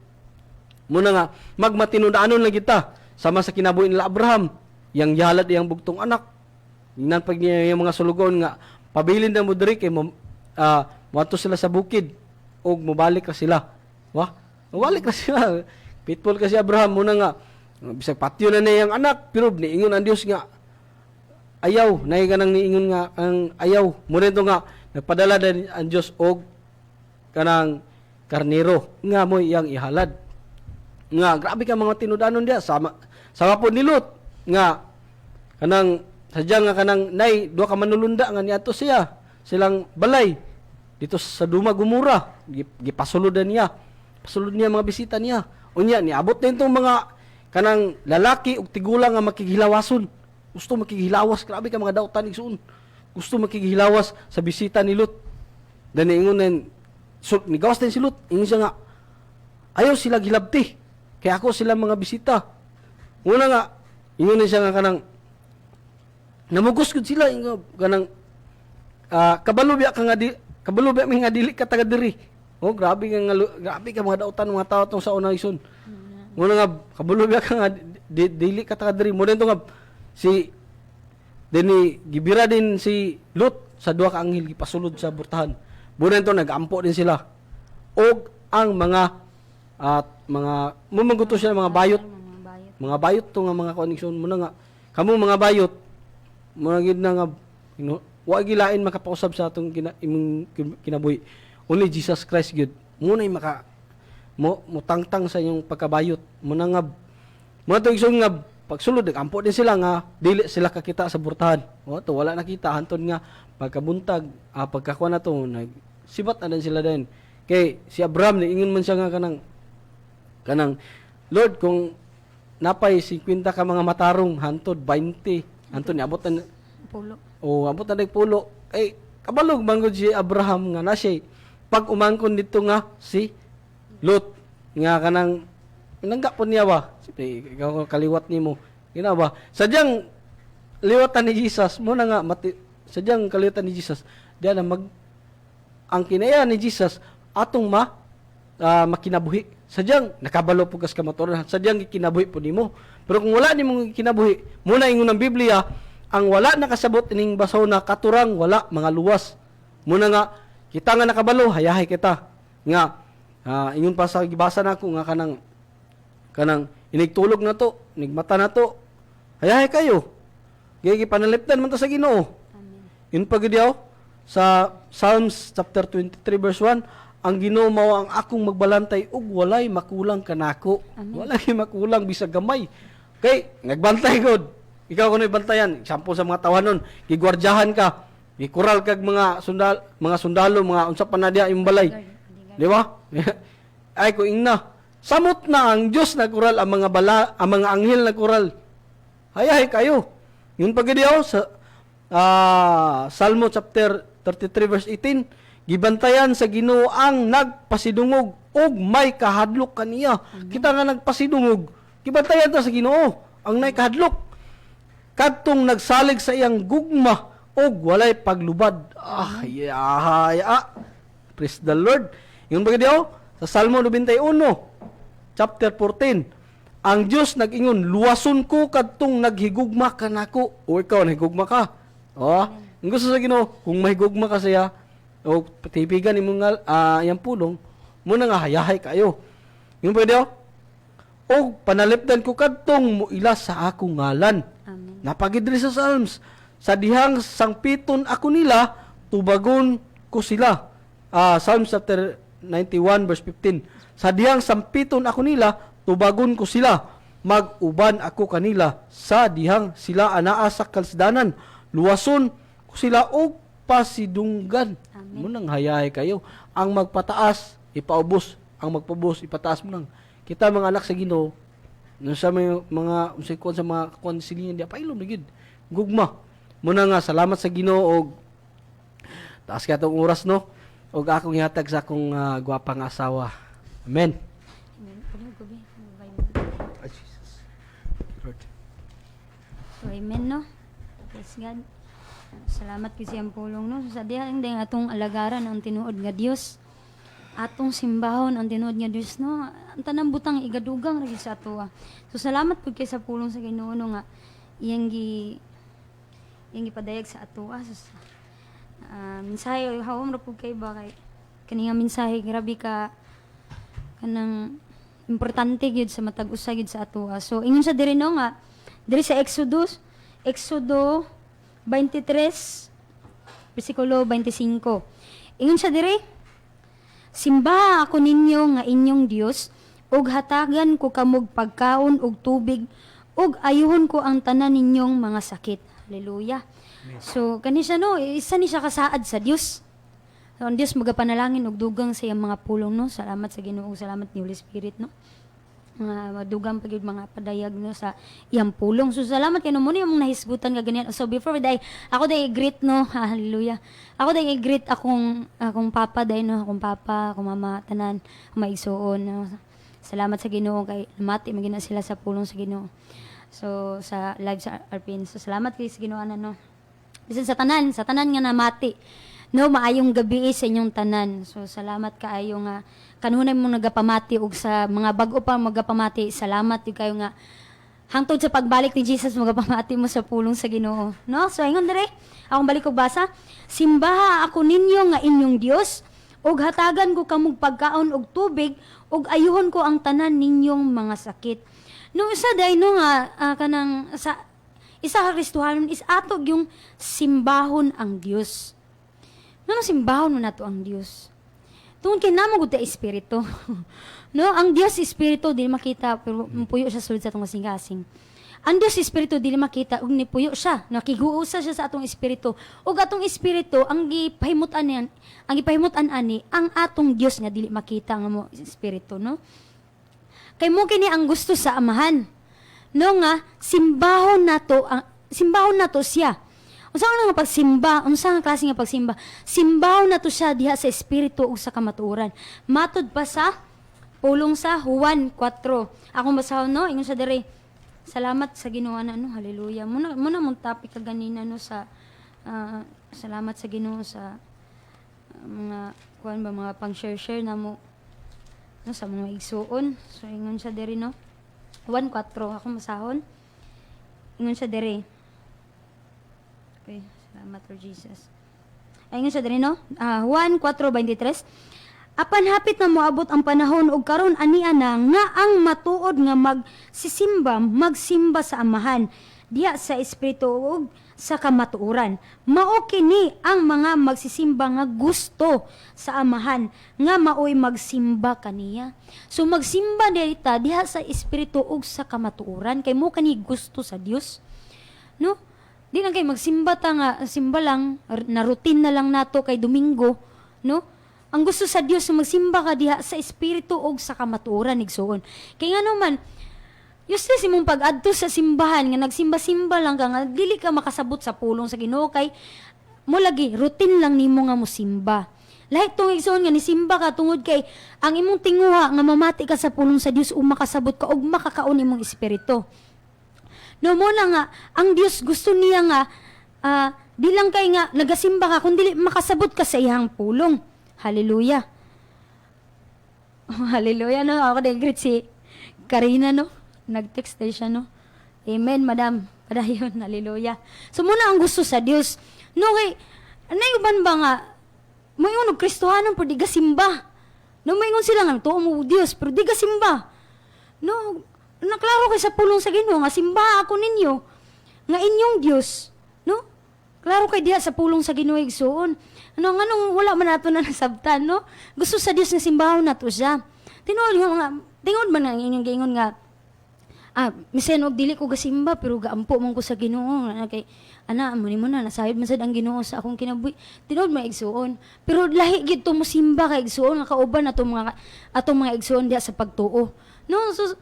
Muna nga magmatinud-anon lang kita. Sama sa kinabuhi nila Abraham, yang yahalad iyang bugtong anak. Ingnan pag niya yung mga sulugon nga, pabilin na mo diri kay muadto sila sa bukid og mobalik ra sila. Mobalik ra sila. Pitful kasi Abraham muna nga bisag patyo na niyang anak, pero niingon ang Dios nga ayaw, nay kanang niingon nga ang ayaw. Muna ito nga nagpadala din ang Dios og kanang karnero nga mo iyang ihalad. Nga grabe ka mga tinudanon dia sama po ni Lot nga kanang sadya nga kanang nay duha ka manulunda nga niadto silang balay dito sa Duma Gumura gipasulod niya mga bisita niya unya niabot din tong mga kanang lalaki ug tigulang nga makighilawason gusto makighilawas grabe ka mga dautan igsoon gusto makighilawas sa bisita ni Lot dan ingon ni gawas din si Lot ingon siya nga ayaw sila gilabti kaya ako sila mga bisita. Una nga, ingon siya nga kanang namugos gud sila kanang kabalubya ka nga kabalubya mi nga dili ka taga diri. Grabe ka mga dautan mga tao tong sa una ison. Una nga kabalubya ka nga dili ka taga diri. Mo dito nga si dini gibira din si Lot sa duha ka anghel gipasulod sa burtahan. Mo dito nagampo din sila. Og ang mga mga mumaguto sila mga bayot to nga mga connection mo na nga kamo mga bayot mo na gid na nga wa gilain makapausab sa atong imong kinabuhi only Jesus Christ gid mo na mo tangtang sa inyong pagkabayot mo na nga mo to igsoon nga pagsulod ampo din sila nga dili sila kakita sa burtahan to wala nakita hanton nga pagkabuntag pagkakuha na to sibat na din sila din Kay si Abraham ni ingon man siya nga kanang Lord, kung napay 50 ka mga matarong hantod 20, hantod ni abot na Pulo. abot na nagpulo. Ay kabalog manggod si Abraham nga na siya pag umangkon dito nga si Lot nga kanang nangga po niya ba? Siyempre, ikaw kaliwat nimo. Ginawa. Sadyang liwatan ni Jesus mo na nga sadyang kaliwatan ni Jesus. Diyan na ang kinaya ni Jesus atong makinabuhi. Sadyang nakabalo po kas kamaturan. Sadyang kinabuhi po nimo. Pero kung wala nimo kinabuhi, muna ingon ng Biblia, ang wala nakasabot ining basaw na katurang wala mga luwas. Muna nga kita nga nakabalo, hayahay kita. Nga ingon pa sa gibasa nako nga kanang inigtulog na to, nigmata na to. Hayahay kayo. Gigi panalipdan man to sa Ginoo. Amen. Yun pa gid sa Psalms chapter 23 verse 1, ang Ginoo mao ang akong magbalantay ug walay makulang kanako. Walay makulang bisag gamay. Kay nagbantay gud. Ikaw kuno'y bantayan, example sa mga tawanon, gigwardyahan ka, gikural kag mga sundalo, mga unsa pa na diha imong balay. Di ba? Ay ko ingna. Samot na ang Dios nagkural ang mga anghel nagkural. Hayahay kayo. Yun pa gid sa Salmo chapter 33 verse 18, gibantayan sa Ginoo ang nagpasidungog ug may kahadlok kaniya. Kita nga nagpasidungog, gibantayan ta sa Ginoo ang nay kahadlok. Kadtong nagsalig sa iyang gugma og walay paglubad. Praise the Lord. Yun ba gid sa Salmo 91 chapter 14, ang Dios nag-ingon, luwason ko kadtong naghigugma kanako. O ikaw naghigugma ka. Ang gusto sa Ginoo, kung mahigugma ka siya o patipigan imong iyang pulong, muna nga hayahay kayo. Yun pwede o panalipdan ko kadtong muila sa akong ngalan. Amen. Napagidri sa Psalms, sa dihang sangpiton ako nila, tubagon ko sila. Psalms chapter 91 verse 15. Sa dihang sampiton ako nila, tubagon ko sila. Mag-uban ako kanila sa dihang sila anaa sa kalsdanan. Luwason ko sila og pasidunggan. Munang hayahay kayo. Ang magpataas, ipaubos. Ang magpabos, ipataas mo nang. Kita mga anak sa Ginoo, sa mga sa mga konsilingan di pailom na gid. Gugma. Muna nga salamat sa Ginoo og taas ka tong oras no. Og akong ihatag sa akong gwapang asawa. Amen. Amen. Ay, Jesus. Lord. So, amen, no? Praise God. Salamat ko siyang pulong, no? Sa diyan din atong alagaran ang tinuod nga Dios. Atong simbahon ang tinuod nga Dios, no? Ang tanang butang igadugang ra sa ato. So, salamat po kay sa pulong sa Ginoo no, nga iyang gipadayag sa ato. Mensahe hawom ra pud kay ba kay kani nga mensahe grabe ka kanang importante gyud sa matag usa gyud sa ato. So ingon sa diri no nga diri sa Exodo 23 bersikulo 25. Ingon sa diri, simba ako ninyo nga inyong Dios ug hatagan ko kamog pagkaon ug tubig ug ayuhon ko ang tanan ninyong mga sakit. Hallelujah. So, kanisa no, isa ni siya kasaad sa Dios. So, ang Dios magapanalangin og dugang sa iyang mga pulong no. Salamat sa Ginoo, salamat ni Holy Spirit no. Madugang pagid mga padayag no sa iyang pulong. So, salamat kay no mo yung nahisgutan nga ganyan. So, before ako day greet no. Hallelujah. Ako day greet akong papa day no, akong papa, akong mama tanan, maigsuon no. Salamat sa Ginoo kay mati magina sila sa pulong sa Ginoo. So, sa live sa RPN. So, salamat kay sa Ginoo no. Bisan sa tanan nga namati. No, maayong gabi sa inyong tanan. So, salamat kaayo nga kanunay mo nagapamati og sa mga bag-o pa magapamati. Salamat yung kayo nga hangtod sa pagbalik ni Jesus magapamati mo sa pulong sa Ginoo. No? So, ingon dire, akong balik og basa. Simbaha ako ninyo nga inyong Dios ug hatagan ko kamog pagkaon og tubig ug ayuhon ko ang tanan ninyong mga sakit. No, isa day no nga kanang sa isa ka Kristohanon is ato yung simbahon ang Dios. No, simbahon mo nato ang Dios. Tungod kay namo gud ta espiritu. No, ang Dios espiritu di makita pero puyo siya sulod sa atong kasing-kasing. ang Dios espiritu dili makita ug nipuyo siya, nakiguusa siya sa atong espiritu. Ug atong espiritu ang gipahimutan ani ang atong Dios nga dili makita nga mo espiritu, no? Kay mo kini ang gusto sa Amahan. No nga simbahon nato siya. Unsa nga pagsimba, unsa nga klase nga pagsimba? Simbahon nato siya diha sa espiritu ug sa kamatuoran. Matud pa sa pulong sa Juan 4. Ako basahon no, ingon sa diri. Salamat sa Ginoo na no, hallelujah. Muna mong topic ka ganina no sa salamat sa Ginoo sa mga kuan ba mga pang-share na mo no sa mga igsuon. So ingon sa diri no. 1:4 ako masahon. Ingon sa diri. Okay, salamat Lord Jesus. Ay ingon sa diri no. 1:4:23. Apan hapit na moabot ang panahon ug karon ania na nga ang matuod nga magsimba sa Amahan diya sa espiritu ug sa kamatuoran. Mao kini ang mga magsisimba nga gusto sa Amahan nga maoy magsimba kaniya. So magsimba dita diha sa espiritu ug sa kamatuoran kay mo kani gusto sa Dios. No? Di na kay magsimba ta nga simba lang na routine na lang nato kay Domingo, no? Ang gusto sa Dios magsimba ka diha sa espiritu ug sa kamatuoran igsuon. Kay nga naman useless imong pag-adto sa simbahan nga nagsimba-simba lang ka nga dili ka makasabot sa pulong sa Ginoo kay mo lagi routine lang nimo nga mosimba. Lahi tong igsuon nga nisimba ka tungod kay ang imong tinguha nga mamati ka sa pulong sa Dios ug makasabot ka ug makakaon imong espiritu. No mo na nga ang Dios gusto niya nga di lang kay nga nagasimba ka kundi makasabot ka sa iyang pulong. Hallelujah. Oh, hallelujah, no? Ako na-greet si Karina, no? Nag-text tayo siya, no? Amen, madam. Padayon, hallelujah. So, muna ang gusto sa Dios. No, kay, nayuban ba nga, mayroon Kristohanon, pero di ka simba. No, mayroon sila nga, tuo mo Dios, pero di ka simba. No, naklaro kay sa pulong sa Ginoo nga simba ako ninyo, nga inyong Dios. No? Klaro kay diha sa pulong sa Ginoo igsuon. Anong wala man nato na nasabtan, no? Gusto sa Dios nga simbahon nato siya. Tingod man ang inyong giingon nga, misen og dili ko gasimba pero gaampo man ko sa Ginoo. Kay ana mo na nasayod man sad ang Ginoo sa akong kinabuhi. Tinod man igsuon. Pero lahi gid to mo simba kay igsuon nga kauban atong mga igsuon diha sa pagtuo. No, so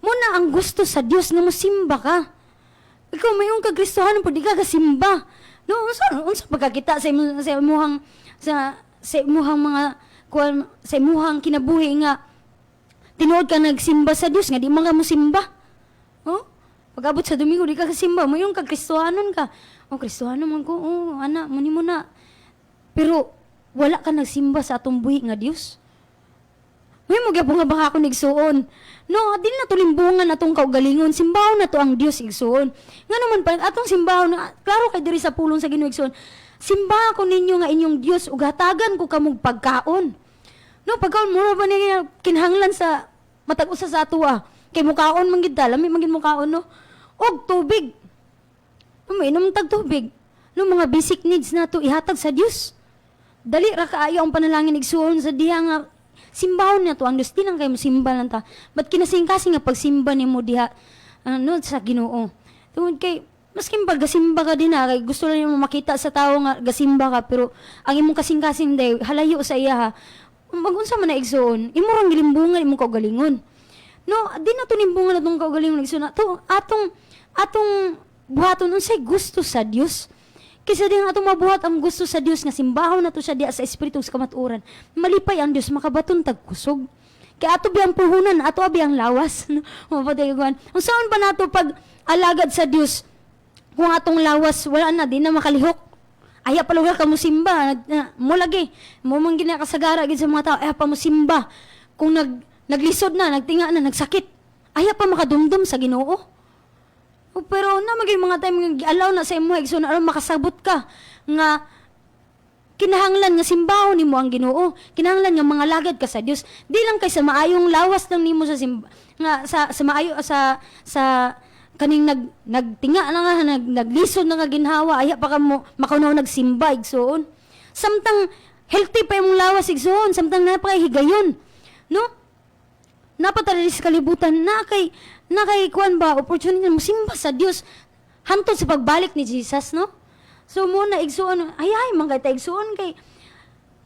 muna ang gusto sa Dios nga mo simba ka. Ikaw mayong kagristohanon pero di ka gasimba. No, unsa pagkakita sa imuhang mga sa imuhang kinabuhi nga tinuod ka nagsimba sa Dios nga di man ka mo simba. Oh? Pag-abot sa Domingo di ka kasimba, mo yung kagristohanon ka. Oh, kristohanon man ko. Oh, ana, muni mo na. Pero wala ka nagsimba sa atong buhi nga Dios. May mo gyapon nga baka ako nigsuon. No, dili na to limbungan atong kaugalingon. Simbahon na to ang Dios igsuon. Nga naman pa atong simbahon, klaro kay diri sa pulong sa Ginoo igsuon. Simbaha ko ninyo nga inyong Dios ug hatagan ko kamong pagkaon. No, pagkaon mo ba niya kinahanglan sa matag usa sa ato Kay mukaon man gid ta, lami man gid mukaon no. Og tubig. Uminom tag tubig. No, mga basic needs nato ihatag sa Dios. Dali ra kaayo ang panalangin igsuon sa diha nga simbahon na to ang Dios, di lang kayo simba lang ta. Ba't kinasing-kasing nga pagsimba ni mo diha sa Ginoo? Tungod kay, masking pag-gasimba ka din kay gusto lang mo makita sa tao nga gasimba ka, pero ang imong kasing-kasing day, halayo sa iya ha. Magunsa man na igsoon, imurang gilimbungan, imong kaugalingon. No, di na to limbungan na itong kaugalingon igsoon. Atong buhaton, unsay gusto sa Dios. Kasi din atong mabuhat ang gusto sa Dios nga simbahon nato siya diya sa espiritu sa kamatuoran. Malipay ang Dios makabaton tag kusog. Kay ato biyang puhunan, ato biyang lawas. Mapatayguan. Ang saan ba nato pag alagad sa Dios kung atong lawas wala na di na makalihok. Aya pa lugar ka mo simba, mo lagi. Mo man gina kasagara gid sa mga tao, aya pa mo simba. Kung naglisod na, nagtinga na, nagsakit, aya pa makadumdum sa Ginoo. Pero na maging mga time nga alaw na sa imo igsoon aron makasabot ka nga kinahanglan nga simbahon nimo ang Ginoo, kinahanglan nga mga lagad ka sa Dios. Di lang kay sa maayong lawas lang nimo sa nga sa maayo sa kaning nagtinga na nga naglisod na nga ginhawa aya pa ka mo makunaw nagsimba igsoon. Samtang healthy pa imong lawas igsoon, samtang napaka higayon. No? napatali sa kalibutan na kay kuan ba opportunity mo simba sa Dios hantod sa pagbalik ni Jesus, no? So muna igsuon ay man kay ta igsuon kay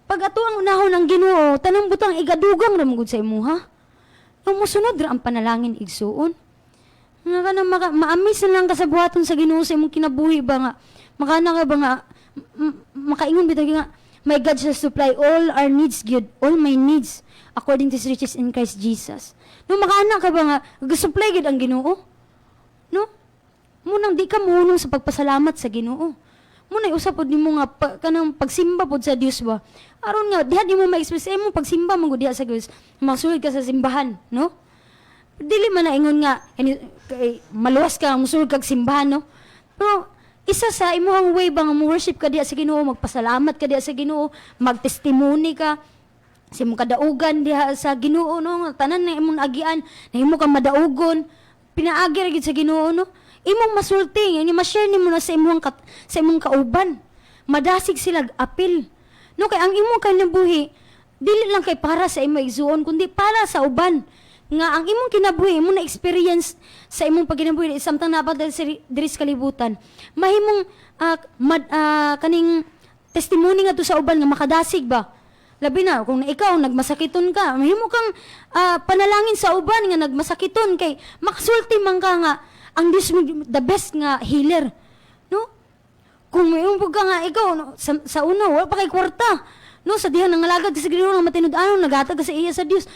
pag ato ang unahon ng Ginoo tanang butang igadugang ra magud sa imuha. Yung musunod ra ang panalangin igsuon. Nga ka na maamis na lang ka sa buhaton sa Ginoo sa imong kinabuhi ba nga makana ka ba nga makaingon bitaw nga my God shall supply all our needs, good, all my needs, according to His riches in Christ Jesus. No, makaanak ka ba nga, gasupply gid ang Ginoo? No? Munang di ka munong sa pagpasalamat sa Ginoo. Munay usap pod nimo nga kanang pagsimba pod sa Dios ba. Aron nga diha di mo ma-express mo pagsimba man gud diha sa Dios. Magsulod ka sa simbahan, no? Dili man na ingon nga kay maluwas ka musulod kag simbahan, no? Pero isa sa imuhang way ba nga mo worship ka diha sa Ginoo, magpasalamat ka diha sa Ginoo, magtestimony ka sa imong kadaugan diha sa Ginoo, no? Tanan na imong agian, na imo kang madaugon, pinaagi ra gid sa Ginoo, no? Imong masulti, nga ma-share nimo na sa imong kauban. Madasig sila apil. No kay ang imong kinabuhi dili lang kay para sa imong igsuon kundi para sa uban. Nga ang imong kinabuhi mo na experience sa imong pagkinabuhi samtang napadal sa diri sa kalibutan mahimong kaning testimony nga to sa uban nga makadasig ba labi na kung ikaw nagmasakiton ka mahimo kang panalangin sa uban nga nagmasakiton kay makasulti man ka nga ang Dios the best nga healer, no? Kung mayroon ka nga ikaw no, sa uno wala pa kay kwarta, no, sa diha nangalagad sa Ginoo nga matinud-anon naghatag ka sa iya sa Dios.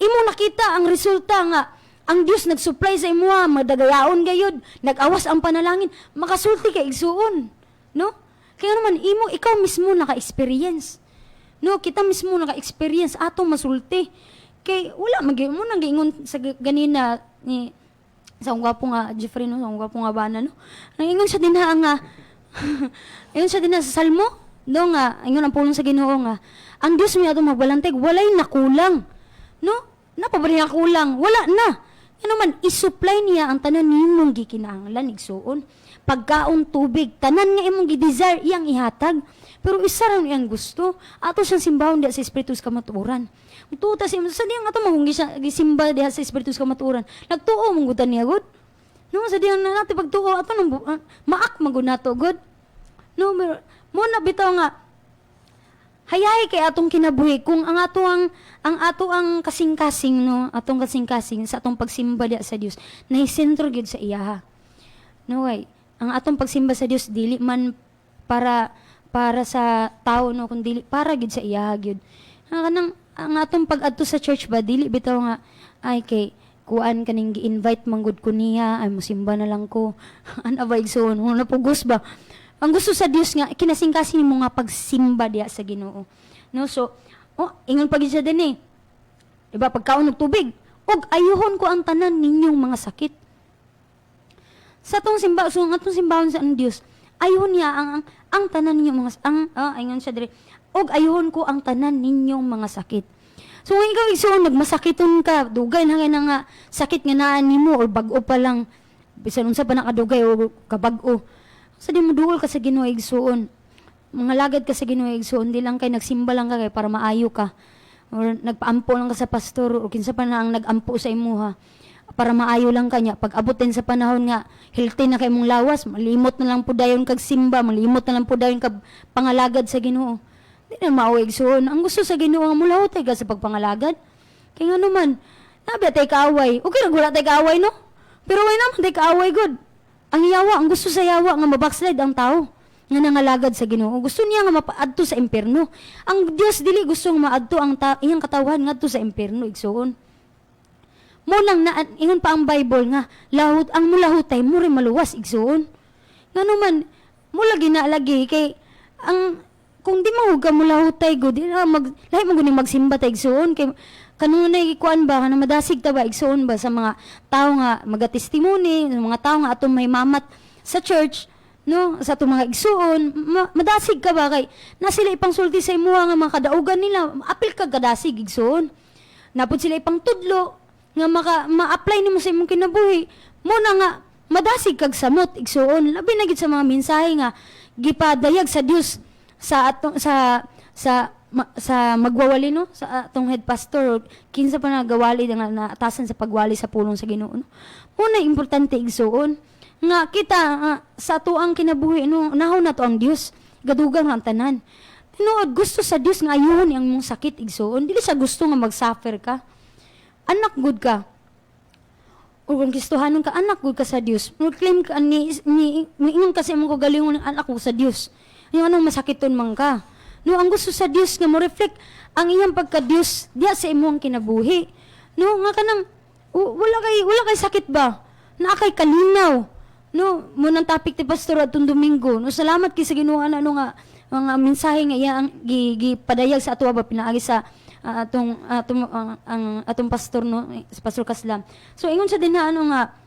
Imo nakita ang resulta nga ang Dios nag-supply sa imo, madagayaon gayud, nag-awas ang panalangin, makasulti kay igsuon, no? Kaya naman ikaw mismo naka-experience. No, kita mismo naka-experience atong masulti. Kay wala mo nang giingon sa ganina ni sa gwapo nga Jeffrey, no, sa gwapo nga bana, no. Nangingon siya dinha nga ingon siya dinha sa Salmo, do nga ingon ang pulong sa Ginoo nga ang Dios mi atong magbalanteg walay nakulang. No? Napabali na kulang. Wala na. Ano man, isupply niya ang tanan nimong gikinahanglan, igsuon. Pagkaon tubig, tanan nga imong gi-desire, iyang ihatag. Pero isa rin iyang gusto. Ato siyang simbahon diya sa Espiritus kamatuoran. Tuta sa diyang ato mahong gisimba diya sa Espiritus kamatuoran. Nagtuo mong gutan niya, God. No, sa diyang na natin pagtuo, ato nang maak magun nato, God. No, mo na bitaw nga, hayay kay atong kinabuhi kung ang ato ang kasing-kasing, no, atong kasing-kasing sa atong pagsimba diya sa Dios nahisentro gyud sa iya. No way, ang atong pagsimba sa Dios dili man para sa tao, no, kundi para gyud sa iya gyud. Ang atong pag-adto sa church ba dili bitaw nga ay kay kuan kaning gi-invite manggod ko niya ay mosimba na lang ko. Ana ba igsoon, napugos ba? Ang gusto sa Dios nga kinasing-kasing mo nga pagsimba diya sa Ginoo. No, so ingon pa gid siya din eh. Diba pagkaon og tubig, og ayuhon ko ang tanan ninyong mga sakit. Sa atong simbahon sa Dios, ayuhon niya ang tanan ninyong mga ingon siya dire, og ayuhon ko ang tanan ninyong mga sakit. So kung ikaw igsoon nagmasakiton ka, dugay na nga sakit nga naa nimo or bag-o pa lang, bisan unsa pa nakadugay o kabag-o. Sa di mo duol ka sa Ginoo igsuon. Mga lagad ka sa Ginoo igsuon, di lang kay nagsimba lang ka kay para maayo ka. Or nagpaampo lang ka sa pastor o kinsa pa na ang nagampo sa imuha para maayo lang kanya. Pag abot din sa panahon nga healthy na kay mong lawas, malimot na lang po dayon kag simba, malimot na lang po dayon kag pangalagad sa Ginoo. Di na mao igsuon. Ang gusto sa Ginoo nga mulahutay ka sa pagpangalagad. Kay nga naman, nabi tay kaaway. Okay ra gula tay kaaway, no? Pero way naman tay kaaway god. Ang yawa, ang gusto sa yawa nga mabackslide ang tao nga nangalagad sa Ginoo. Gusto niya nga mapaadto sa impierno. Ang Dios dili gusto nga maadto ang iyang katawhan ngadto sa impierno igsuon. Mo nang ingon pa ang Bible nga ang mulahutay mo rin maluwas igsuon. Ngano man mo lagi na lagi kay ang kung di mahuga mulahutay gud lahi mo guni magsimba ta igsuon kay kanunay kuan ba kana madasig ta ba igsoon ba sa mga tao nga magatestimony, sa mga tao nga atong may mamat sa church, no, sa atong mga igsuon, madasig ka ba kay na sila ipang sulti sa imuha nga mga kadaugan nila, apil ka kadasig igsoon. Napud sila ipang tudlo nga ma-apply nimo sa imong kinabuhi, mo na nga madasig kag samot igsuon. Labi na gid sa mga mensahe nga gipadayag sa Dios sa atong sa sa magwawali no sa atong head pastor kinsa pa nagawali nga naatasan sa pagwali sa pulong sa Ginoo no. Una importante igsuon nga kita sa tuang kinabuhi no nahon na to ang Dios gadugang ang tanan. Tinuod gusto sa Dios nga ayuhon ang mong sakit igsuon dili sa gusto nga mag-suffer ka. Anak good ka. O kung Kristohanon ka anak good ka sa Dios. Claim ka ni ingon kasi mo ko galingon ng anak ko sa Dios. Yung anong masakiton man ka. No, ang gusto sa Dios nga mo reflect ang iyang pagka-Dios diya sa imong kinabuhi. No, nga kanang wala kay sakit ba? Naa kay kalinaw. No, mo nang topic ti pastor atong Domingo. No, salamat kay sa Ginoo ano nga mga mensahe nga iya ang gipadayag sa ato ba pinaagi sa atong pastor no, si Pastor Kaslam. So ingon sa din na ano nga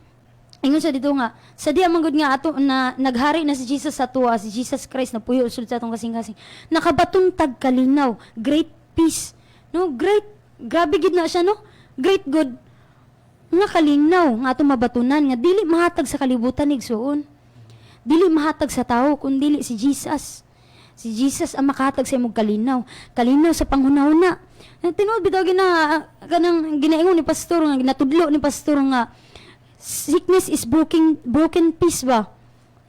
ingon sa dito nga, sa diya manggod nga ato na naghari na si Jesus sa tuwa, si Jesus Christ na puyo usul sa atong kasing-kasing. Nakabatong tagkalinaw, great peace. No, great, grabe gid na siya no. Great good. Nga kalinaw nga atong mabatunan nga dili mahatag sa kalibutan igsuon. Dili mahatag sa tao kun dili si Jesus. Si Jesus ang makahatag sa imong kalinaw. Kalinaw sa panghunahuna. Tinuod bitaw kanang ginaingon ni pastor nga ginatudlo ni pastor nga sickness is broken peace ba?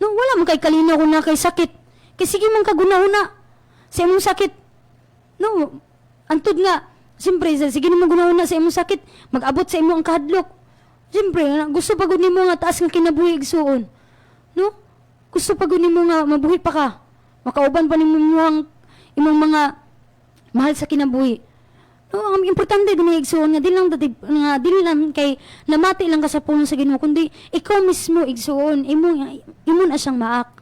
No, wala man kay kalinaw kung na kay sakit. Kay sige man kagunahuna sa imong sakit. No, antod nga, siyempre, sige naman gunahuna sa imong sakit, mag-abot sa imong kahadlok. Siyempre, gusto pa gud nimo nga taas nga kinabuhi igsuon. No? Gusto pa gud nimo nga mabuhi pa ka. Makauban pa nimo imong mga mahal sa kinabuhi. No, ang importante din igsuon nga dili lang kay namati lang ka sa pulong sa Ginoo kundi ikaw mismo igsuon imo na siyang maak.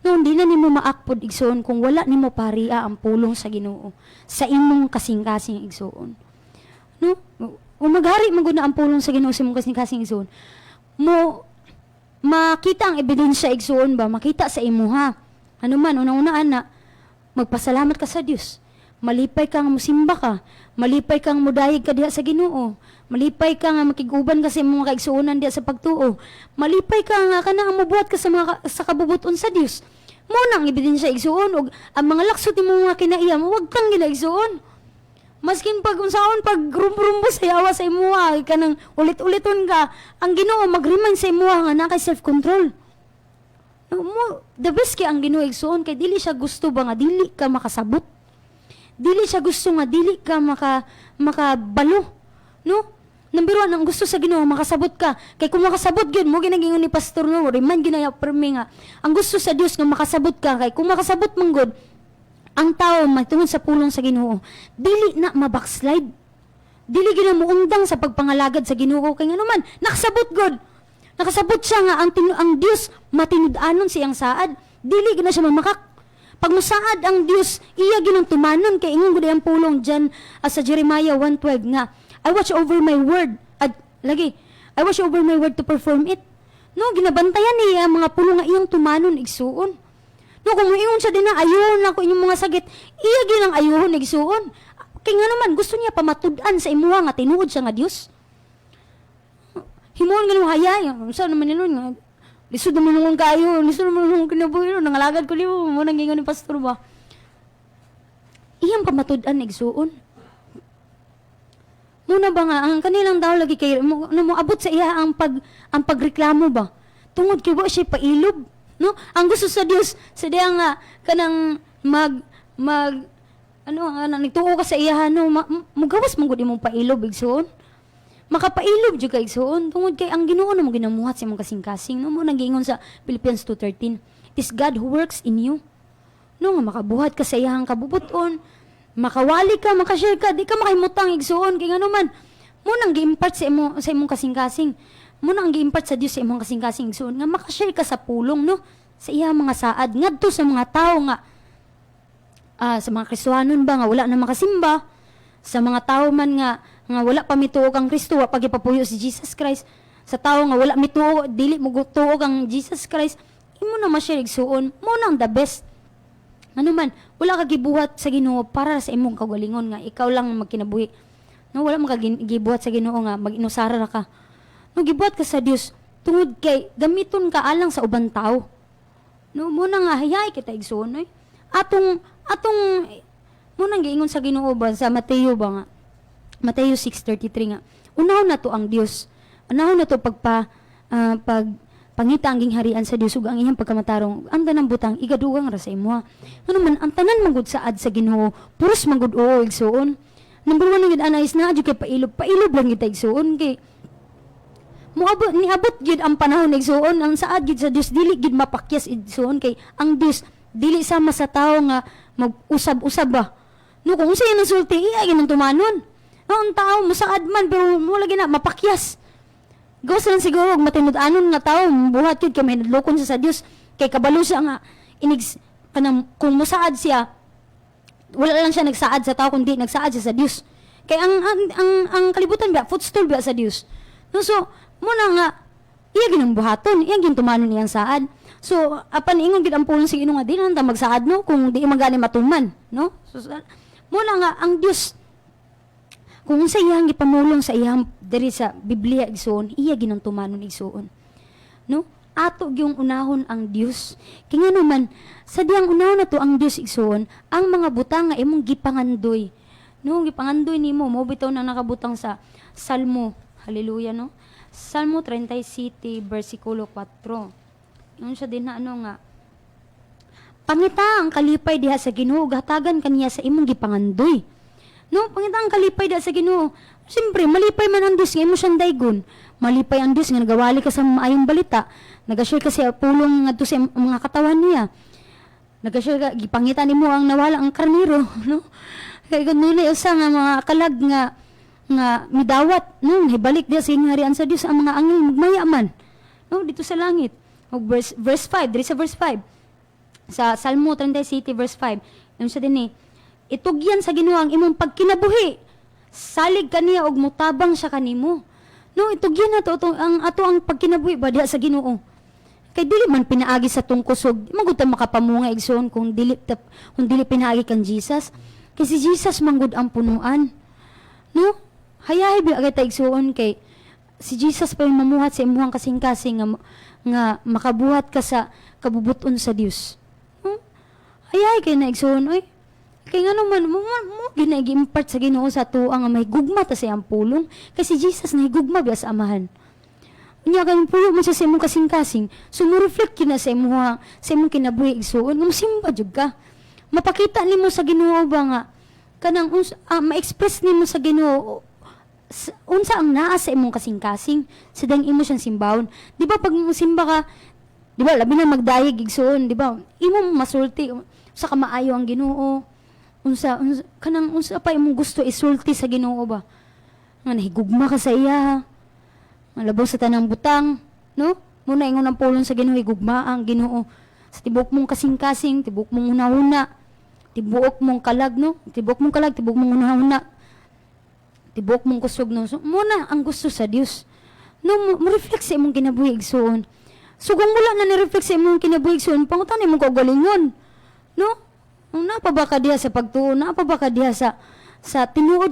No, hindi na nimo maak pod igsuon kung wala nimo pariya ang pulong sa Ginoo sa imong kasing-kasing igsuon. No? Umaghari man gud na ang pulong sa Ginoo sa imong kasing-kasing igsuon. Mo makita ang ebidensya igsuon ba, makita sa imo ha. Ano man unang-una ana magpasalamat ka sa Dios. Malipay kang musimba ka, malipay kang mudayeg ka diha sa Ginoo, malipay ka nga makiguban ka sa imong kaigsuonan diha sa pagtuo, malipay ka nga kanang mobuhat ka sa kabubuton sa Dios. Mo nang ebidensya igsuon og ang mga laksot nimo mga kinaiya, wag kang ginaigsuon. Maskin pag unsaon pag rumbo sa yawa sa imuha kanang ulit-uliton ka, ang Ginoo mag-remind sa imuha nga na kay self-control. Mo the best kay ang Ginoo igsuon kay dili siya gusto ba nga dili ka makasabot. Dili siya gusto nga dili ka makabalo, no? Number 1 ang gusto sa Ginoo makasabot ka. Kay kung makasabot gyud mo ginagingon ni pastor no, remind ginaya permi nga. Ang gusto sa Dios nga makasabot ka kay kung makasabot man gud ang tao matungod sa pulong sa Ginoo, dili na mabackslide. Dili gina mo undang sa pagpangalagad sa Ginoo kay ngano man nakasabot gud. Nakasabot siya nga ang Dios matinud-anon siyang saad. Dili gina siya mamakak. Pag musaad ang Dios, iya ginang tumanon kay ingon gud ang pulong diyan sa Jeremiah 1:12 nga, I watch over my word at lagi, I watch over my word to perform it. No, ginabantayan niya ang mga pulong nga iyang tumanon igsuon. No, kung ingon siya din na ayuhon na ko inyong mga sakit, iya ginang ayuhon igsuon. Kay nga naman gusto niya pamatud-an sa imuha nga tinuod siya nga Dios. Himuon ganung hayay, unsa naman nilon nga lisod naman nung kayo, lisod naman nung kinabuhi, nangalagad ko liyo, mo nang gingon ni pastor ba. Iyang pamatud-an igsuon. Muna ba nga, ang kanilang daw lagi kay, mo abot sa iya ang pagreklamo ba. Tungod kay ba siya pailob. No? Ang gusto sa Dios, sa diya nga, kanang nagtuo ka sa iya, no, magawas mong gudi mong pailob igsuon. Makapailob jud kay igsuon tungod kay ang Ginoo na mo ginamuhat sa imong kasing-kasing no mo nagiingon sa Philippians 2:13 it is God who works in you no nga makabuhat ka sa iyang kabubuton makawali ka makashare ka di ka makahimutang igsuon kay ngano man mo nang gi-impart sa imong kasing-kasing mo nang gi-impart sa Dios sa imong kasing-kasing igsuon nga makashare ka sa pulong no sa iyang mga saad ngadto sa mga tao nga sa mga Kristohanon ba nga wala na makasimba sa mga tao man nga wala pa mituog ang Kristo wa pagipapuyo si Jesus Christ sa tao nga wala mituog dili mo tuog ang Jesus Christ imo na ma-share igsuon mo nang the best ano man wala ka gibuhat sa Ginoo para sa imong kagalingon nga ikaw lang magkinabuhi no wala man ka gibuhat sa Ginoo nga mag-inusara ra ka no gibuhat ka sa Dios tungod kay gamiton ka alang sa ubang tao no mo na nga hayay kita igsuon atong Muna giingon sa Ginoo ba sa Mateo ba nga? Mateo 6:33 nga. Unahon na to ang Dios. Unahon na to pag pangita ang gingharian sa Dios ug ang iyang pagkamatarong. Ang tanang butang igadugang ra sa imo. Ano man ang tanan manggod saad sa Ginoo, puros manggod oo igsuon. Number 1 gid ana is na kay pailob lang gid igsuon kay niabot gid ang panahon igsuon ang saad gid sa Dios dili gid mapakyas igsuon kay ang Dios dili sama sa tawo nga mag-usab-usab ba. No kung usa yan ang sulti iya ginang tumanon. No, ang tao mosaad man pero mo lagi na mapakyas. Gawas lang siguro og matinud-anon nga tao buhat yun kay may nadlokon sa Dios kay kabalo siya nga kanang kung mosaad siya wala lang siya nagsaad sa tao kundi nagsaad siya sa Dios. Kay ang kalibutan ba footstool ba sa Dios. No, so muna nga iya ginang buhaton, iya gin tumanon niyang saad. So apan ingon gid ang pulong sa Ginoo nga di na ta magsaad no kung di magani matuman, no? So muna nga ang Dios kung unsa iyang gipamulong sa iyang diri sa Biblia igsoon, iya ginang tumanon igsoon. No? Ato gyung unahon ang Dios. Kay nga naman sa diyang unahon na to ang Dios igsoon, ang mga butang nga imong gipangandoy. No, gipangandoy nimo mo bitaw na nakabutang sa Salmo. Hallelujah, no? Salmo 37 bersikulo 4. Yun siya din na nga pangita ang kalipay diha sa Ginoo, hatagan kaniya sa imong gipangandoy. No, pangita ang kalipay diha sa Ginoo. Siyempre, malipay man ang Diyos nga imo siyang daygon. Malipay ang Diyos nga nagawali ka sa maayong balita. Nagashare ka sa pulong nga to sa mga katawan niya. Nagashare ka, gipangita nimo ang nawala ang karnero, no? Kaya kung nila usa nga mga kalag nga midawat, no, hibalik diya sa harian sa Diyos ang mga anghel magmayaman. No, dito sa langit. O verse 5, diri sa verse 5. Sa Salmo 37 verse 5. Yung sa din itugyan sa Ginoo ang imong pagkinabuhi. Salig kaniya og mutabang siya kanimo. No, itugyan na to ang ato ang pagkinabuhi ba diha sa Ginoo. Kay dili man pinaagi sa tungkusog, magud ta makapamunga igsoon kung dili pinaagi kan Jesus. Kay si Jesus manggod ang punuan. No? Hayahay bi agay ta igsoon kay si Jesus pa yung mamuhat sa imuhang kasing-kasing nga makabuhat ka sa kabubuton sa Dios. Hayahay kay na igsoon oy. Kaya nga naman, mo ginag-impart sa Ginoo sa tuwa nga may gugma ta sa iyang pulong. Kasi Jesus na higugma biya sa amahan. Unya kayong pulong mo sa imong kasing-kasing. So, mo-reflect yun na sa imong kinabuhi igsuon. Musimba jud ka. Mapakita nimo sa Ginoo ba nga, kanang ma-express nimo sa Ginoo unsa ang naa sa imong kasing-kasing. Sa dang imo siyang simbawon. Di ba pag simba ka, di ba, labi na magdayeg igsuon, di ba, imo masulti, sa kamaayo ang Ginoo. Unsa pa imong gusto isulti sa Ginoo ba? Nga nahigugma ka sa iya. Malabaw sa tanang butang, no? Muna ingon ang pulong sa Ginoo higugma ang Ginoo. Sa tibok mong kasing-kasing, tibok mong una-una, tibok mong kalag, no? Tibok mong kalag, tibok mong una-una. Tibok mong kusog, no? So, muna ang gusto sa Dios. No, mo-reflect sa imong kinabuhi igsoon. So kung wala na ni-reflect sa imong kinabuhi igsoon, pangutan imong kaugalingon. No? Napa ba ka diha sa pagtuo, napa ba ka diha sa tinuod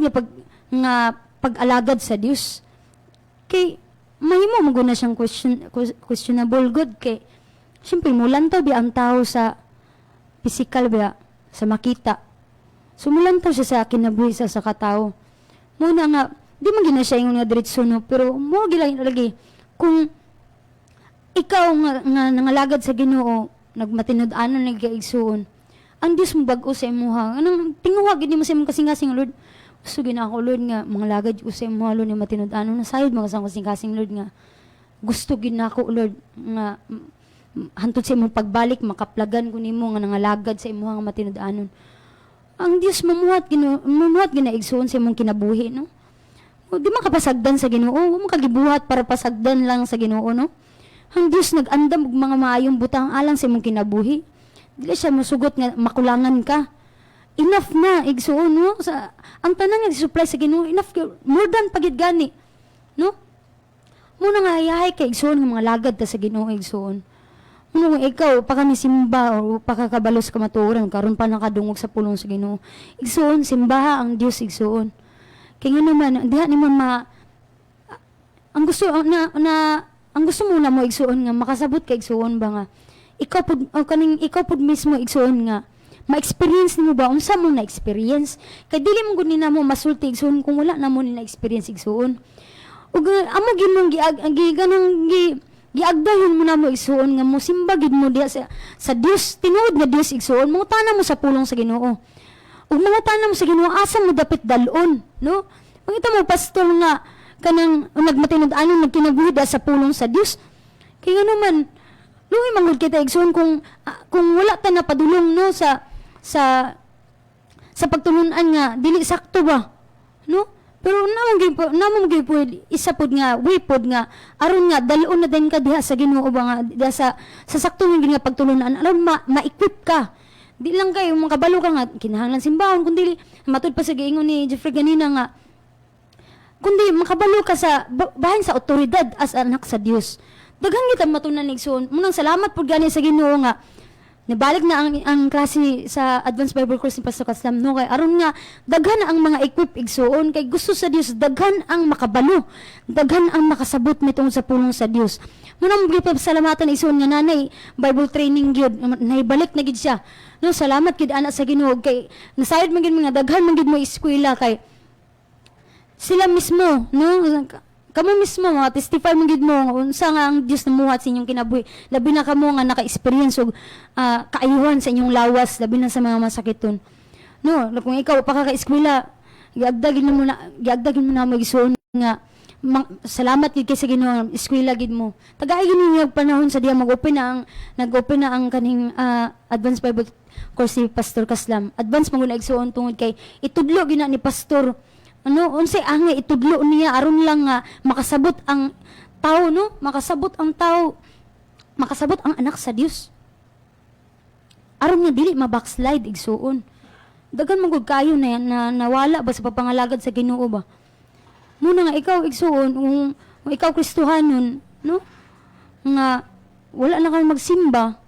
nga pag-alagad sa Dios. Kay mahimo maguna siyang questionable good kay syempre mulantaw bi ang tao sa physical ba sa makita. Sumulantaw siya sa kinabuhi sa katao. Muna nga di man gina siya ingon nga diretso no, pero mo gilay lagi kung ikaw nga nangalagad sa Ginoo nagmatinud-anon nagaigsuon ang Diyos mo bag-o sa imuha. Anong tinguwag gid mo sa imong kasing-kasing Lord. Gusto gina ako Lord nga mga lagad ko sa imuha Lord ni matinud-anon na sayod mga sa kasing-kasing Lord nga. Gusto gid nako Lord nga hantod sa imong pagbalik makaplagan ko nimo nga nangalagad sa imuha nga matinud-anon. Ang Diyos mamuhat ginaigsuon sa imong kinabuhi no. O, di makapasagdan sa Ginoo, mo kagibuhat para pasagdan lang sa Ginoo no. Ang Diyos nag-andam og mga maayong butang alang sa imong kinabuhi. Dili siya masugot nga makulangan ka. Enough na igsuon no sa ang tanan nga supply sa Ginoo enough more than pagid gani no. Muna nga hayahay kay igsuon nga mga lagad ta sa Ginoo igsuon. Muna nga ikaw pa kami simba o pakakabalos ka matuoran karon pa nakadungog sa pulong sa Ginoo. Igsuon simbaha ang Dios igsuon. Kay nga naman diha ni ang gusto ang gusto muna mo igsuon nga makasabot kay igsuon ba nga ikaw pud mismo igsuon nga Ma-experience nimo ba unsa mo na experience? Kay dili mo gud nimo masulti igsoon kung wala na mo ni na experience igsoon. Ug amo gid mong giagdayon mo na mo igsoon nga mo simba gid mo diha sa Dios, tinuod nga Dios igsoon, mo tana mo sa pulong sa Ginoo. Ug mga tana mo sa Ginoo asa mo dapit dalon, no? Mangita mo pastor nga kanang nagmatinud-anon nagkinabuhi da sa pulong sa Dios. Kay ngano man luoy manggod kita igsoon kung wala ta na padulong no sa pagtulunan nga dili sakto ba, no? Pero namang gyud po isa pod nga way pod nga aron nga dalon na din ka diha sa Ginoo ba nga diha sa sakto nga pagtulunan aron ma-equip ka. Di lang kayo makabalo ka nga kinahanglan simbahon kundi matud pa sa giingon ni Jeffrey ganina nga kundi makabalo ka sa bahin sa otoridad as anak sa Dios. Daghan kita matunan igsoon. Munang salamat pud gani sa Ginoo nga nibalik na ang klase sa Advanced Bible Course ni Pastor Kaslam no kay aron nga daghan ang mga equip igsuon kay gusto sa Dios daghan ang makabalo, daghan ang makasabot mitong sa pulong sa Dios. Muna mo salamatan igsuon nga nanay Bible training gyud naibalik na gid siya. No salamat gid anak sa Ginoo kay nasayod man gid mga daghan man gid mo eskwela kay sila mismo no kamo mismo mga testify mo gid mo unsa nga ang Dios namuhat sa inyong kinabuhi labi na kamo nga naka-experience og kaayuhan sa inyong lawas labi na sa mga masakiton no kung ikaw pa ka eskwela giagdagin mo na mo igsuon nga salamat gid kay sa Ginoo eskwela gid mo tagay gid niyo panahon sa diya nag-open na ang kaning Advanced Bible Course ni Pastor Kaslam advance mo na igsuon tungod kay itudlo gina ni pastor unsay angay itudlo niya aron lang nga makasabot ang tao no makasabot ang anak sa Dios aron nga dili ma-backslide igsuon dagan magud kayo na nawala ba sa papangalagad sa Ginoo ba muna nga ikaw igsuon kung ikaw Kristohanon no nga wala na kang magsimba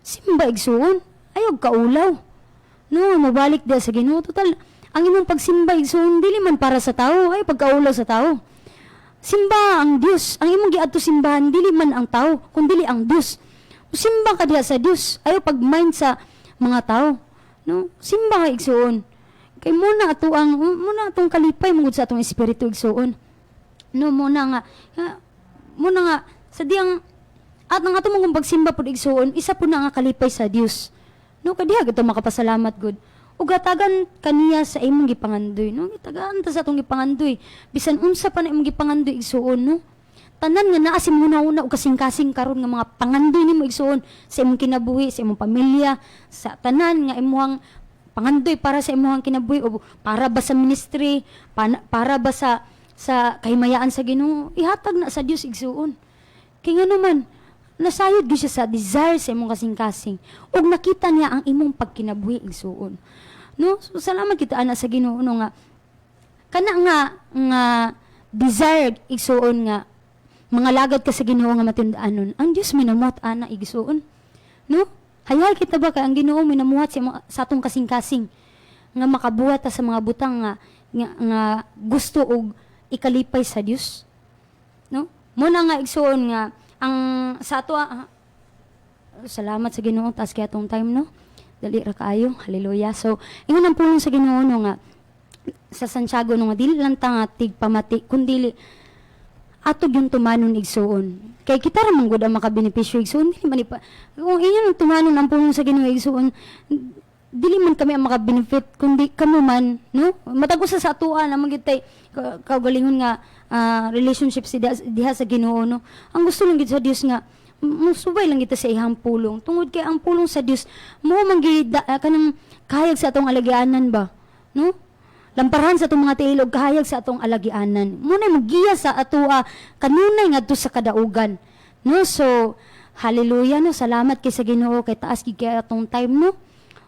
simba igsuon ayog kaulaw no mabalik dia sa Ginoo total ang imong pagsimba igsoon dili man para sa tao ay pagkaulaw sa tao. Simba ang Dios. Ang imong giadto simbahan dili man ang tao kundi ang Dios. Simba ka diha sa Dios. Ayo pag-mind sa mga tao. No? Simba ka igsoon. Kay muna atong kalipay mungod sa atong espiritu igsoon. No muna nga sa diyang at ang ato mong pagsimba pud igsoon isa pud na nga kalipay sa Dios. No kadiha gito makapasalamat gud. Ug hatagan kaniya sa imong gipangandoy no gitagaan ta sa atong gipangandoy bisan unsa pa na imong gipangandoy igsuon no tanan nga naa simuna-una og kasing-kasing karon nga mga pangandoy nimo igsuon sa imong kinabuhi sa imong pamilya sa tanan nga imong pangandoy para sa imong kinabuhi o para ba sa ministry para ba sa kahimayaan sa Ginoo ihatag na sa Dios igsuon kay ngano man nasayod gyud siya sa desire sa imong kasing-kasing ug nakita niya ang imong pagkinabuhi igsuon no so salamat kita ana sa Ginoo no nga kana nga desire igsuon nga mga lagad ka sa Ginoo nga matindaanon ang Dios minamuhat ana igsuon no hayal kita ba kay ang Ginoo minamuhat sa atong kasing-kasing nga makabuhat ta sa mga butang nga gusto og ikalipay sa Dios no mo na nga igsuon nga ang sa ato salamat sa Ginoo tas kay atong time no dali ra kaayo hallelujah so ingon ang pulong sa Ginoo no nga sa Santiago no nga dili lang ta nga tigpamati kundi atog yung tumanon igsuon kay kita ra man gud ang makabenepisyo igsuon dili man kung inyo ang tumanon ang pulong sa Ginoo igsuon dili man kami ang makabenefit kundi kamo man no matagos sa atoa na magitay kaugalingon nga relationship diha sa Ginoo no ang gusto lang gid sa Dios nga musubay lang kita sa ihang pulong tungod kay ang pulong sa Dios mo man gid kanang kahayag sa atong alagianan ba no lamparahan sa atong mga tiil og kahayag sa atong alagianan mo na magiya sa atoa kanunay ngadto sa kadaugan no so hallelujah no salamat kay sa Ginoo kay taas gid kay atong time no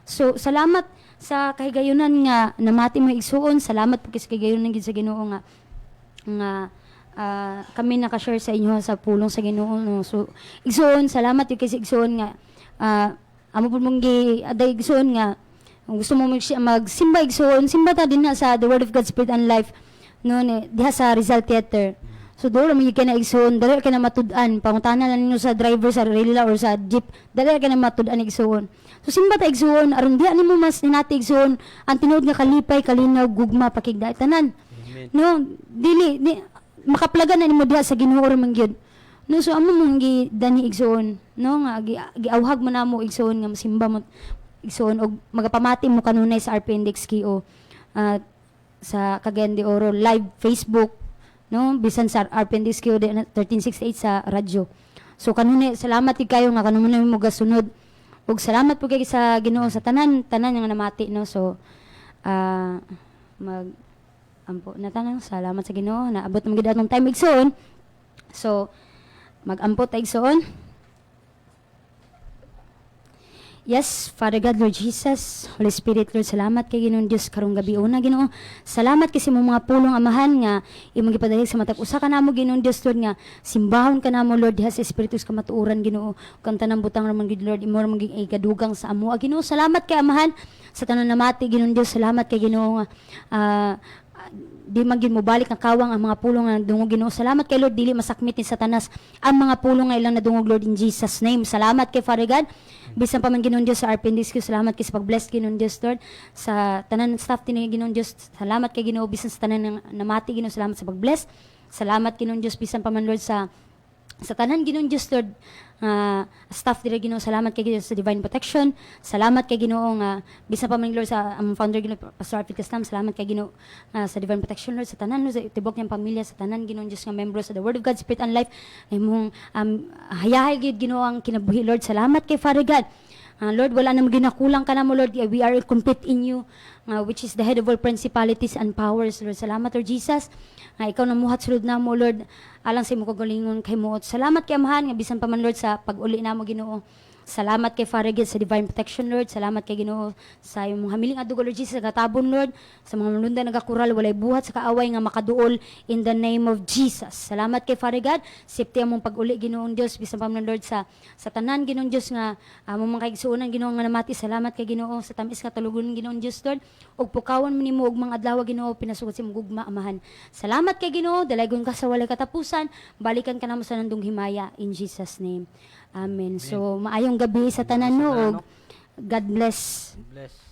so salamat sa kahigayunan nga namati mo igsuon salamat po kay sa kahigayunan gid sa Ginoo nga kami naka-share sa inyo sa pulong sa Ginoo no so igsuon salamat yung kasi igsuon nga amo pud mong aday igsuon nga kung gusto mo magsimba igsuon simba ta din na sa The Word of God Spirit and Life no diha sa Rizal Theater So duro may ka na igsoon, dali ka na matud-an, pangutana lang ninyo sa driver sa rela or sa jeep, dali ka na matud-an igsoon. So simba ta igsoon, aron diha nimo mas ninati igsoon, ang tinuod nga kalipay, kalinaw, gugma, pakigda tanan. Amen. No, makaplagan na nimo diha sa Ginoo ra man gyud. No, so amo mong dani igsoon, no nga giawhag mo namo igsoon nga masimba mo igsoon og magapamati mo kanunay sa RPNDX KO sa Cagayan de Oro live Facebook, no, bisan sa RPNDX KO 1368 sa radyo. So kanunay salamat gid kayo nga kanunay mo gasunod. Og salamat po kay sa Ginoo sa tanan nga namati, no. So ampo na tanan, salamat sa Ginoo na abot man gid atong time igsoon. So mag-ampo ta igsoon. Yes, Father God, Lord Jesus, Holy Spirit, Lord, salamat kay Ginoong Dios karong gabi una, Ginoo. Salamat kasi mo mga pulong amahan nga imong gipadayag sa matag usa ka namo, Ginoong Dios, Lord, nga simbahon ka namo, Lord, diha sa Espiritus ka matuuran, Ginoo. Kang tanang butang ramon gid, Lord, imo ramon gid kadugang sa amo, Ginoo. Salamat kay amahan sa tanan namati, Ginoong Dios. Salamat kay Ginoo nga di magin mo balik nga kawang ang mga pulong nga dungog, Ginoo. Salamat kay Lord, dili masakmit ni Satanas ang mga pulong nga ilang nadungog, Lord, in Jesus name. Salamat kay Father God, bisan pa man Ginoong Dios sa RPNDX, salamat kay sa pag-bless, Ginoong Dios, Lord, sa tanan ng staff tinay Ginoong Dios. Salamat kay Ginoo bisan sa tanan ng namati, Ginoo. Salamat sa pag-bless. Salamat Ginoong Dios bisan pa man, Lord, sa tanan Ginoong Dios, Lord, staff dira, Ginoo. Salamat kay Ginoo sa divine protection. Salamat kay Ginoo nga bisan pa man, Lord, sa founder Ginoo Pastor Arvid Castam. Salamat kay Ginoo sa divine protection, Lord, sa tanan, Lord, sa tibok niyang pamilya, sa tanan Ginoong Dios nga membro sa The Word of God, Spirit and Life. Imong hayahay gid, Ginoo, ang kinabuhi, Lord. Salamat kay Father God. Lord, wala namang ginakulang ka na mo, Lord. We are complete in you, which is the head of all principalities and powers, Lord. Salamat, Lord Jesus. Ikaw na muhat sulod na mo, Lord, alang sa imo kagalingon kay mo. Salamat kay amahan, nga bisan pa man, Lord, sa pag-uli na mo, Ginoo. Salamat kay Father God sa divine protection, Lord. Salamat kay Ginoo sa imong hamiling adugo, Lord Jesus, sa katabon, Lord, sa mga malunda nagakural, walay buhat sa kaaway nga makaduol in the name of Jesus. Salamat kay Father God, safety among pag-uli, Ginoong Dios, bisan pa man, Lord, sa tanan, Ginoong Dios, nga among mga kaigsuonan, Ginoo, nga namati. Salamat kay Ginoo sa tamis ka tulugon, Ginoong Dios, Lord, og pukawan mo nimo og mga adlaw, Ginoo, pinasugot sa imong gugma, amahan. Salamat kay Ginoo, dalaygon ka sa walay katapusan, balikan ka namo sa nandung himaya, in Jesus name. Amen. So maayong gabi sa tanan, no, og God bless. Bless.